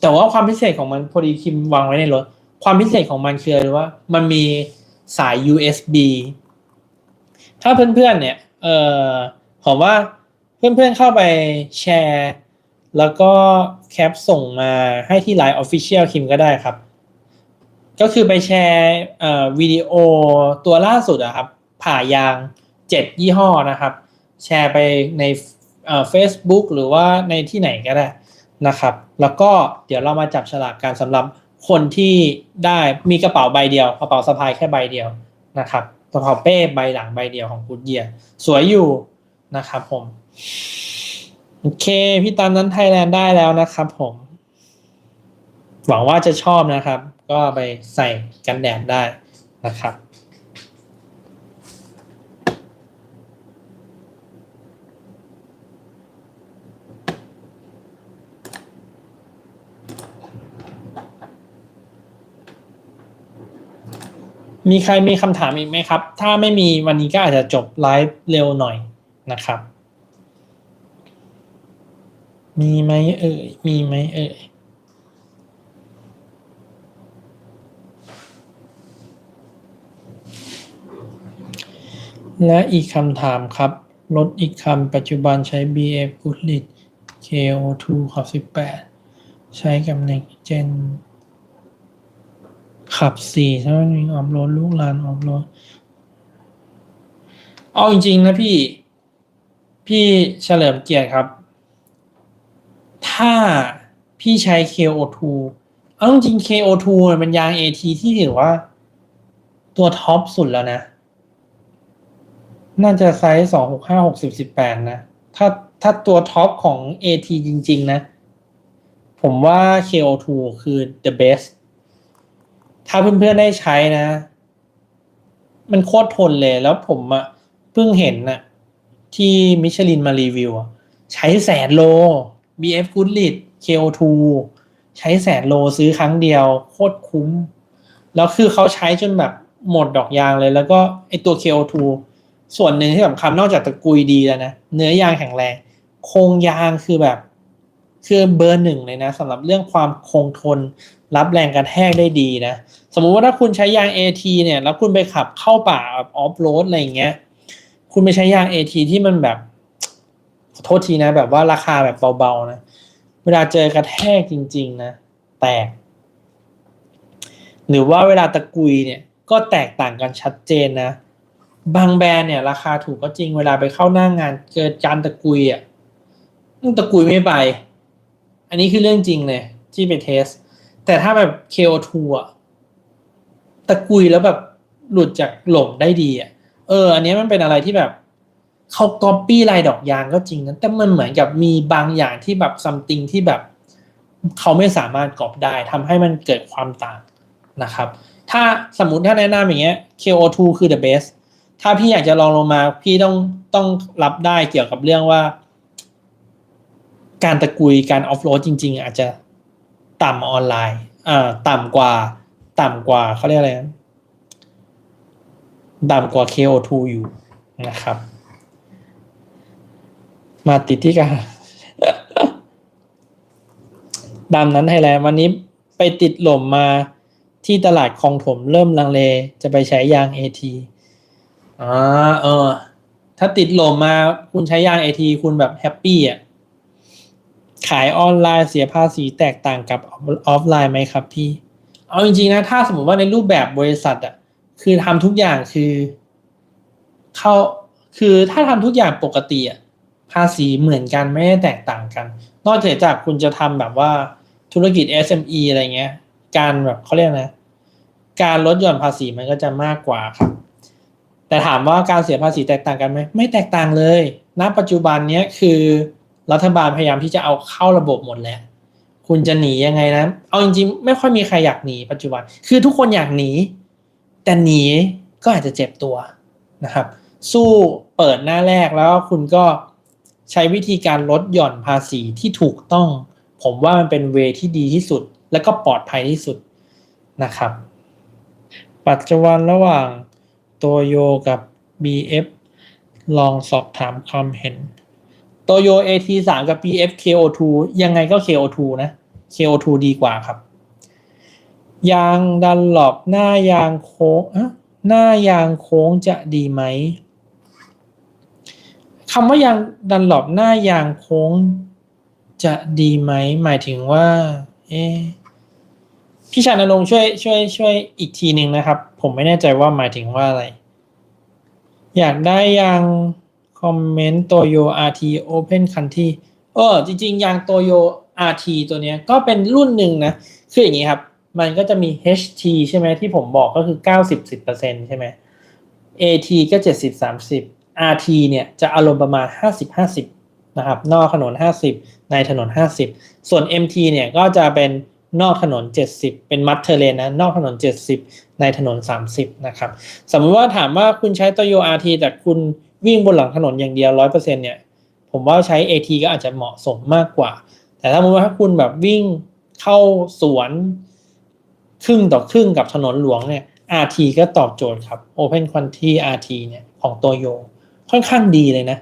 แต่ว่าความพิเศษของมันพอดีคิมวางไว้ในรถความพิเศษของมันคืออะไรว่ามันมีสาย USB ถ้าเพื่อนๆเนี่ยผมว่าเพื่อนๆเข้าไปแชร์แล้วก็แคปส่งมาให้ที่ Line Official คิมก็ได้ครับก็คือไปแชร์วิดีโอตัวล่าสุดอะครับผ่ายาง7 ยี่ห้อนะครับแชร์ไปในFacebook หรือว่าในที่ไหนก็ได้นะครับแล้วก็เดี๋ยวเรามาจับฉลากกันสำหรับคนที่ได้มีกระเป๋าใบเดียวกระเป๋าสะพายแค่ใบเดียวนะครับกระเป๋าเป้ใบหลังใบเดียวของกูดเยียร์สวยอยู่นะครับผมโอเคพี่ตามนั้นไทยแลนด์ได้แล้วนะครับผมหวังว่าจะชอบนะครับก็ไปใส่กันแดดได้นะครับมีใครมีคำถามอีกไหมครับถ้าไม่มีวันนี้ก็อาจจะจบไลฟ์เร็วหน่อยนะครับ มีไหมเอ่ยมีไหมเอ่ยและอีกคำถามครับรถอีกคำปัจจุบันใช้ BF Goodrich KO2 ขับ18ใช้กับ Next Gen ขับ4ใช่ไหมออฟโรดลูกลานออฟโรดเอาจริงๆนะพี่เฉลิมเกียรติครับถ้าพี่ใช้ KO2 เอาจริงๆ KO2 เนี่ยเป็นยาง AT ที่ถือว่าตัวท็อปสุดแล้วนะ น่าจะไซส์265/60/18นะถ้าตัวท็อปของ AT จริงๆนะผมว่า KO2 คือ the best ถ้าเพื่อนๆได้ใช้นะมันโคตรทนเลยแล้วผมอะเพิ่งเห็นนะที่มิชลินมารีวิวใช้100,000 โล BF Goodrich KO2 ใช้100,000 โลซื้อครั้งเดียวโคตรคุ้มแล้วคือเขาใช้จนแบบหมดดอกยางเลยแล้วก็ไอตัว KO2 ส่วนหนึ่งที่สำคัญนอกจากตะกุยดีแล้วนะเนื้อยางแข็งแรงโครงยางคือแบบคือเบอร์หนึ่งเลยนะสำหรับเรื่องความคงทนรับแรงกระแทกได้ดีนะสมมุติว่าถ้าคุณใช้ยาง AT เนี่ยแล้วคุณไปขับเข้าป่าแบบออฟโรดอะไรอย่างเงี้ยคุณไปใช้ยาง AT ที่มันแบบขอโทษทีนะแบบว่าราคาแบบเบาๆนะเวลาเจอกระแทกจริงๆนะแตกหรือว่าเวลาตะกุยเนี่ยก็แตกต่างกันชัดเจนนะบางแบรนด์เนี่ยราคาถูกก็จริงเวลาไปเข้าหน้างานเจอจานตะกุยอ่ะตะกุยไม่ไปอันนี้คือเรื่องจริงเลยที่ไปเทสแต่ถ้าแบบ KO2 อ่ะตะกุยแล้วแบบหลุดจากหล่มได้ดีอ่ะอันนี้มันเป็นอะไรที่แบบเขาก๊อปปี้ลายดอกยางก็จริงนะแต่มันเหมือนกับมีบางอย่างที่แบบซัมติงที่แบบเขาไม่สามารถก๊อปได้ทำให้มันเกิดความต่างนะครับถ้าสมมติถ้าแนะนำอย่างเงี้ย KO2 คือ the best ถ้าพี่อยากจะลองลงมาพี่ต้องรับได้เกี่ยวกับเรื่องว่าการตะกุยการออฟโรดจริงๆอาจจะต่ำออนไลน์ต่ำกว่าเขาเรียกอะไรนะต่ำกว่า KO2 อยู่นะครับมาติดที่กันตามนั้นไทยแลนด์วันนี้ไปติดหล่มมาที่ตลาดคลองถมเริ่มลังเลจะไปใช้ยาง AT อ่าเออถ้าติดหล่มมาคุณใช้ยาง AT คุณแบบแฮปปี้อ่ะขายออนไลน์เสียภาษีแตกต่างกับออฟไลน์ไหมครับพี่เอาจริงๆนะถ้าสมมติว่าในรูปแบบบริษัทอ่ะคือทำทุกอย่างคือเข้าคือถ้าทำทุกอย่างปกติอ่ะภาษีเหมือนกันไม่ได้แตกต่างกันนอกจากคุณจะทำแบบว่าธุรกิจ SME อะไรเงี้ยการแบบเขาเรียกนะการลดหย่อนภาษีมันก็จะมากกว่าครับแต่ถามว่าการเสียภาษีแตกต่างกันไหมไม่แตกต่างเลยณปัจจุบันเนี้ยคือรัฐบาลพยายามที่จะเอาเข้าระบบหมดแล้วคุณจะหนียังไงนะเอาจริงๆไม่ค่อยมีใครอยากหนีปัจจุบันคือทุกคนอยากหนีแต่หนีก็อาจจะเจ็บตัวนะครับสู้เปิดหน้าแรกแล้วคุณก็ใช้วิธีการลดหย่อนภาษีที่ถูกต้องผมว่ามันเป็นเวที่ดีที่สุดและก็ปลอดภัยที่สุดนะครับปัจจุบันระหว่างโตโยกับ BF ลองสอบถามความเห็นโตโย AT3 กับ BF KO2 ยังไงก็ KO2 นะ KO2 ดีกว่าครับยางดันหลบหน้ายางโค้งหน้ายางโค้งจะดีไหมคำว่ายางดันหลบหน้ายางโค้งจะดีไหมหมายถึงว่าเอ๊ะพี่ชานรงค์ช่วยอีกทีหนึ่งนะครับผมไม่แน่ใจว่าหมายถึงว่าอะไรอยากได้ยางคอมเมนต์โตโย RT Open Country จริงๆยางโตโย RT ตัวเนี้ยก็เป็นรุ่นหนึ่งนะคืออย่างนี้ครับมันก็จะมี HT ใช่ไหมที่ผมบอกก็คือ90-10%ใช่ไหม AT ก็70-30 RT เนี่ยจะอารมณ์ประมาณ50-50นะครับนอกถนน50ในถนน50ส่วน MT เนี่ยก็จะเป็นนอกถนน70เป็นมัดเทอร์เลนนะนอกถนน70ในถนน30นะครับสมมติว่าถามว่าคุณใช้ Toyo RT แต่คุณวิ่งบนหลังถนนอย่างเดียว 100% เนี่ยผมว่าใช้ AT ก็อาจจะเหมาะสมมากกว่าแต่ถ้าสมมติว่าถ้าคุณแบบวิ่งเข้าสวนครึ่งต่อครึ่งกับถนนหลวงเนี่ย RT ก็ตอบโจทย์ครับ Open Country RT เนี่ยของโตโยค่อนข้างดีเลยนะ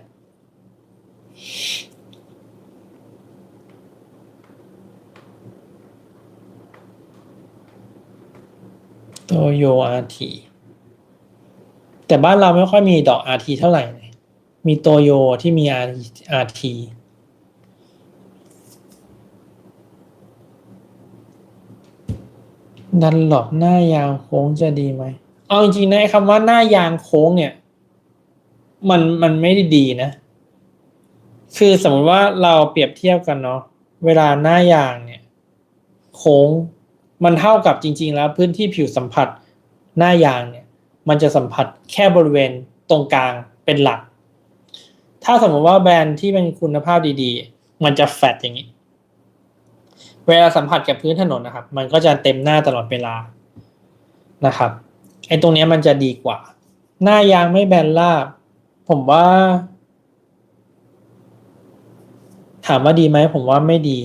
โตโย RT แต่บ้านเราไม่ค่อยมีดอก RT เท่าไหร่เลยมีโตโยที่มี RT ดันหลบหน้ายางโค้งจะดีไหมเอาจริงๆนะคำว่าหน้ายางโค้งเนี่ยมันไม่ได้ดีนะคือสมมติว่าเราเปรียบเทียบกันเนาะเวลาหน้ายางเนี่ยโค้งมันเท่ากับจริงๆแล้วพื้นที่ผิวสัมผัสหน้ายางเนี่ยมันจะสัมผัสแค่บริเวณตรงกลางเป็นหลักถ้าสมมติว่าแบรนด์ที่เป็นคุณภาพดีๆมันจะแฟตอย่างนี้เวลาสัมผัสกับพื้นถนนนะครับมันก็จะเต็มหน้าตลอดเวลานะครับไอ้ตรงนี้มันจะดีกว่าหน้ายางไม่แบนราบผมว่าถามว่าดีไหมผมว่าไม่ดี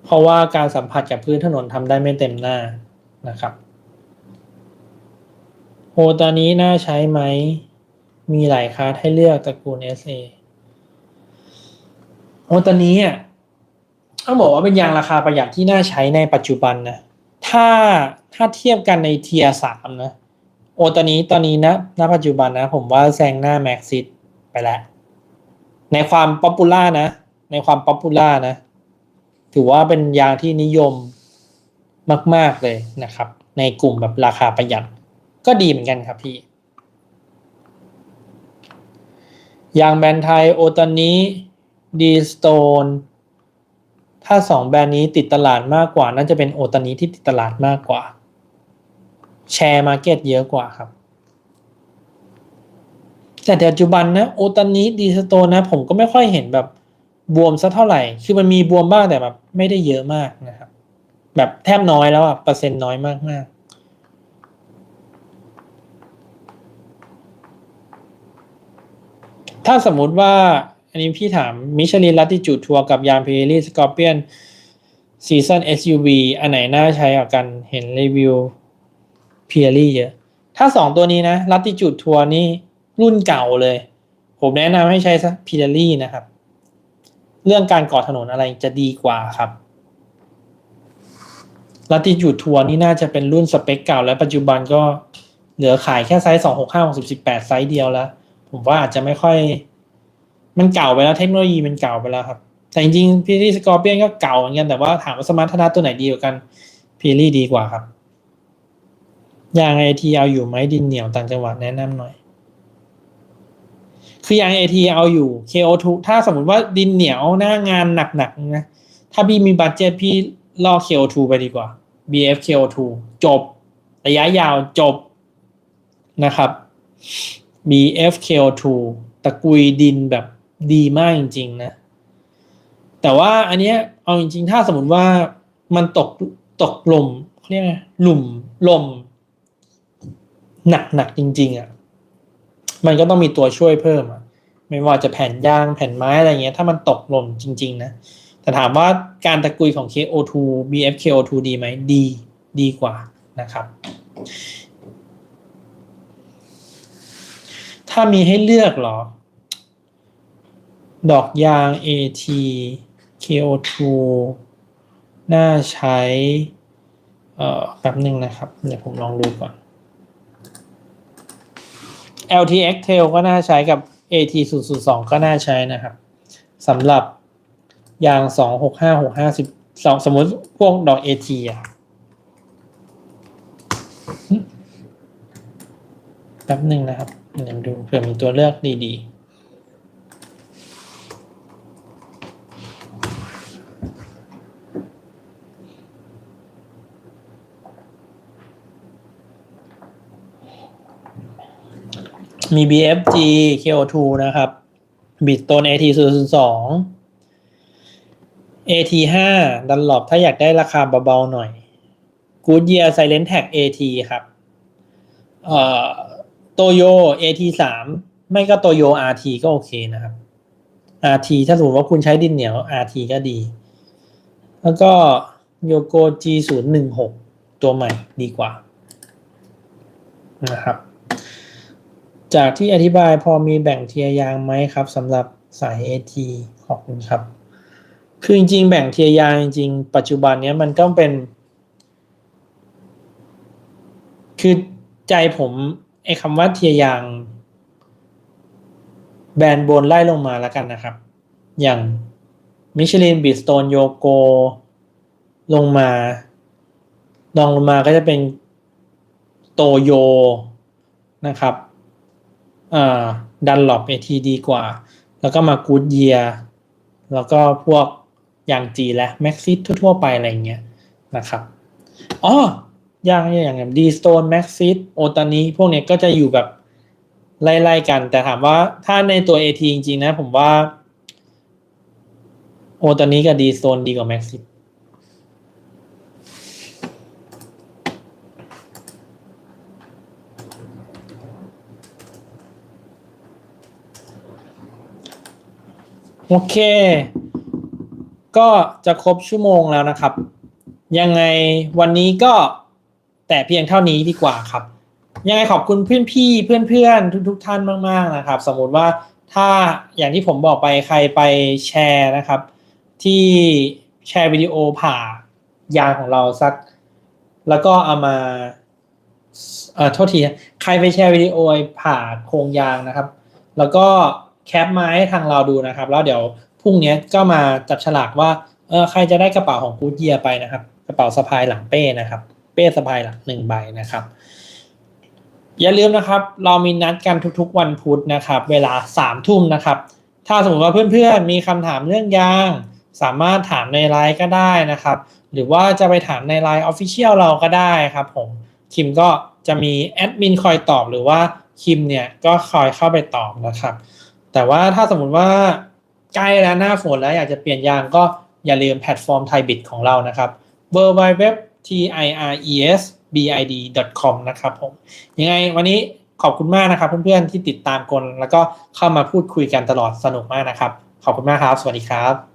เพราะว่าการสัมผัสกับพื้นถนนทำได้ไม่เต็มหน้านะครับโฮตอนนี้น่าใช้ไหมมีหลายคลาสให้เลือกตระกูล SA โฮตอนนี้อ่ะต้องบอกว่าเป็นยางราคาประหยัดที่น่าใช้ในปัจจุบันนะถ้าถ้าเทียบกันในเทียร์3นะโอตอนนี้นะณปัจจุบันนะผมว่าแซงหน้าแม็กซิสไปแล้วในความป๊อปปูล่านะในความป๊อปปูล่านะถือว่าเป็นยางที่นิยมมากๆเลยนะครับในกลุ่มแบบราคาประหยัดก็ดีเหมือนกันครับพี่ยางแบรนด์ไทยโอตอนนี้ดีสโตนถ้า2แบรนด์นี้ติดตลาดมากกว่าน่าจะเป็นโอตอนนี้ที่ติดตลาดมากกว่าแชร์มาร์เก็ตเยอะกว่าครับแต่ปัจจุบันนะโอตอนนี้ดีสโตนนะผมก็ไม่ค่อยเห็นแบบบวมสักเท่าไหร่คือมันมีบวมบ้างแต่แบบไม่ได้เยอะมากนะครับแบบแทบน้อยแล้วอ่ะเปอร์เซ็นต์น้อยมากๆถ้าสมมุติว่าอันนี้พี่ถามมิชลินลัติจูดทัวร์กับยางพิเรลี่สกอร์เปียนซีซัน SUV อันไหนน่าใช้กว่ากันเห็นรีวิวพิเรลี่เยอะถ้า2ตัวนี้นะลัติจูดทัวร์นี่รุ่นเก่าเลยผมแนะนำให้ใช้พิเรลี่นะครับเรื่องการก่อถนนอะไรจะดีกว่าครับลัติจูดทัวร์นี่น่าจะเป็นรุ่นสเปคเก่าและปัจจุบันก็เหลือขายแค่ไซส์265 60 18ไซส์เดียวแล้วผมว่าอาจจะไม่ค่อยมันเก่าไปแล้วเทคโนโลยีมันเก่าไปแล้วครับแต่จริงๆพีรี่สกอร์เปียนก็เก่าเหมือนกันแต่ว่าถามว่าสมรรถนะตัวไหนดีกว่ากันพีรี่ดีกว่าครับยางไอทีเอาอยู่ไหมดินเหนียวต่างจังหวัดแนะนำหน่อยคือยางไอทีเอาอยู่ KO2 ถ้าสมมติว่าดินเหนียวหน้างานหนักๆนะถ้าพี่มีบัดเจ็ตพี่ล่อ KO2 ไปดีกว่า BF KO2 จบระยะยาวจบนะครับ BF KO2 ตะกุยดินแบบดีมากจริงๆนะแต่ว่าอันเนี้ยเอาจริงๆถ้าสมมติว่ามันตกหล่มเขาเรียกไงหลุมลมหนักจริงๆอ่ะมันก็ต้องมีตัวช่วยเพิ่มอ่ะไม่ว่าจะแผ่นยางแผ่นไม้อะไรเงี้ยถ้ามันตกหล่นจริงๆนะแต่ถามว่าการตะกุยของ KO2 BF KO2 ดีไหมดีกว่านะครับถ้ามีให้เลือกเหรอดอกยาง AT KO2 น่าใช้แป๊บหนึ่งนะครับเดี๋ยวผมลองดูก่อน LTX Trail ก็น่าใช้กับ AT 002ก็น่าใช้นะครับสำหรับยาง265 650สมมติพวกดอก AT อ่ะแป๊บหนึ่งนะครับเดี๋ยวดูเผื่อมีตัวเลือกดีๆมี BFG KO2 นะครับ Bridgestone AT 002 AT5 Dunlop ถ้าอยากได้ราคาเบาๆหน่อย Goodyear Silent Tag AT ครับโตโย AT3 ไม่ก็โตโย RT ก็โอเคนะครับ RT ถ้าสมมติว่าคุณใช้ดินเหนียว RT ก็ดีแล้วก็โยโก G016 ตัวใหม่ดีกว่านะครับจากที่อธิบายพอมีแบ่งเทียร์ยางไหมครับสำหรับสาย AT ขอบคุณครับ คือจริงๆแบ่งเทียร์ยางจริงๆปัจจุบันเนี้ยมันก็เป็นคือใจผมไอ้คำว่าเทียร์ยางแบรนด์บนไล่ลงมาแล้วกันนะครับอย่างมิชลินบิสโตนโยโกลงมาลองลงมาก็จะเป็นโตโยนะครับดันหลบเอทีดีกว่าแล้วก็มากูดเยียแล้วก็พวกอย่างจีและแม็กซิสทั่วๆไปอะไรเงี้ยนะครับอ๋ออย่างดีสโตนแม็กซิสโอตานี้พวกเนี้ยก็จะอยู่แบบไล่ๆกันแต่ถามว่าถ้าในตัว AT จริงๆนะผมว่าโอตานี้กับดีสโตนดีกว่าแม็กซิสโอเคก็จะครบชั่วโมงแล้วนะครับยังไงวันนี้ก็แต่เพียงเท่านี้ดีกว่าครับยังไงขอบคุณเพื่อนพี่เพื่อนๆทุกท่านมากๆนะครับสมมติว่าถ้าอย่างที่ผมบอกไปใครไปแชร์นะครับที่แชร์วิดีโอผ่ายางของเราสักแล้วก็เอามาโทษทีใครไปแชร์วิดีโอผ่าโครงยางนะครับแล้วก็แคปมาให้ทางเราดูนะครับแล้วเดี๋ยวพรุ่งนี้ก็มาจับฉลากว่าใครจะได้กระเป๋าของกู๊ดเยียร์ไปนะครับกระเป๋าสะพายหลังเป้นะครับเป้สะพายหลัง1ใบนะครับอย่าลืมนะครับเรามีนัดกันทุกๆวันพุธนะครับเวลา3 ทุ่มนะครับถ้าสมมติว่าเพื่อนๆมีคำถามเรื่องยางสามารถถามในไลน์ก็ได้นะครับหรือว่าจะไปถามในไลน์ Official เราก็ได้ครับผมคิมก็จะมีแอดมินคอยตอบหรือว่าคิมเนี่ยก็คอยเข้าไปตอบนะครับแต่ว่าถ้าสมมติว่าใกล้แล้วหน้าฝนแล้วอยากจะเปลี่ยนยางก็อย่าลืมแพลตฟอร์มไทยบิดของเรานะครับ www.tiresbid.com นะครับผมยังไงวันนี้ขอบคุณมากนะครับเพื่อนๆที่ติดตามกันแล้วก็เข้ามาพูดคุยกันตลอดสนุกมากนะครับขอบคุณมากครับสวัสดีครับ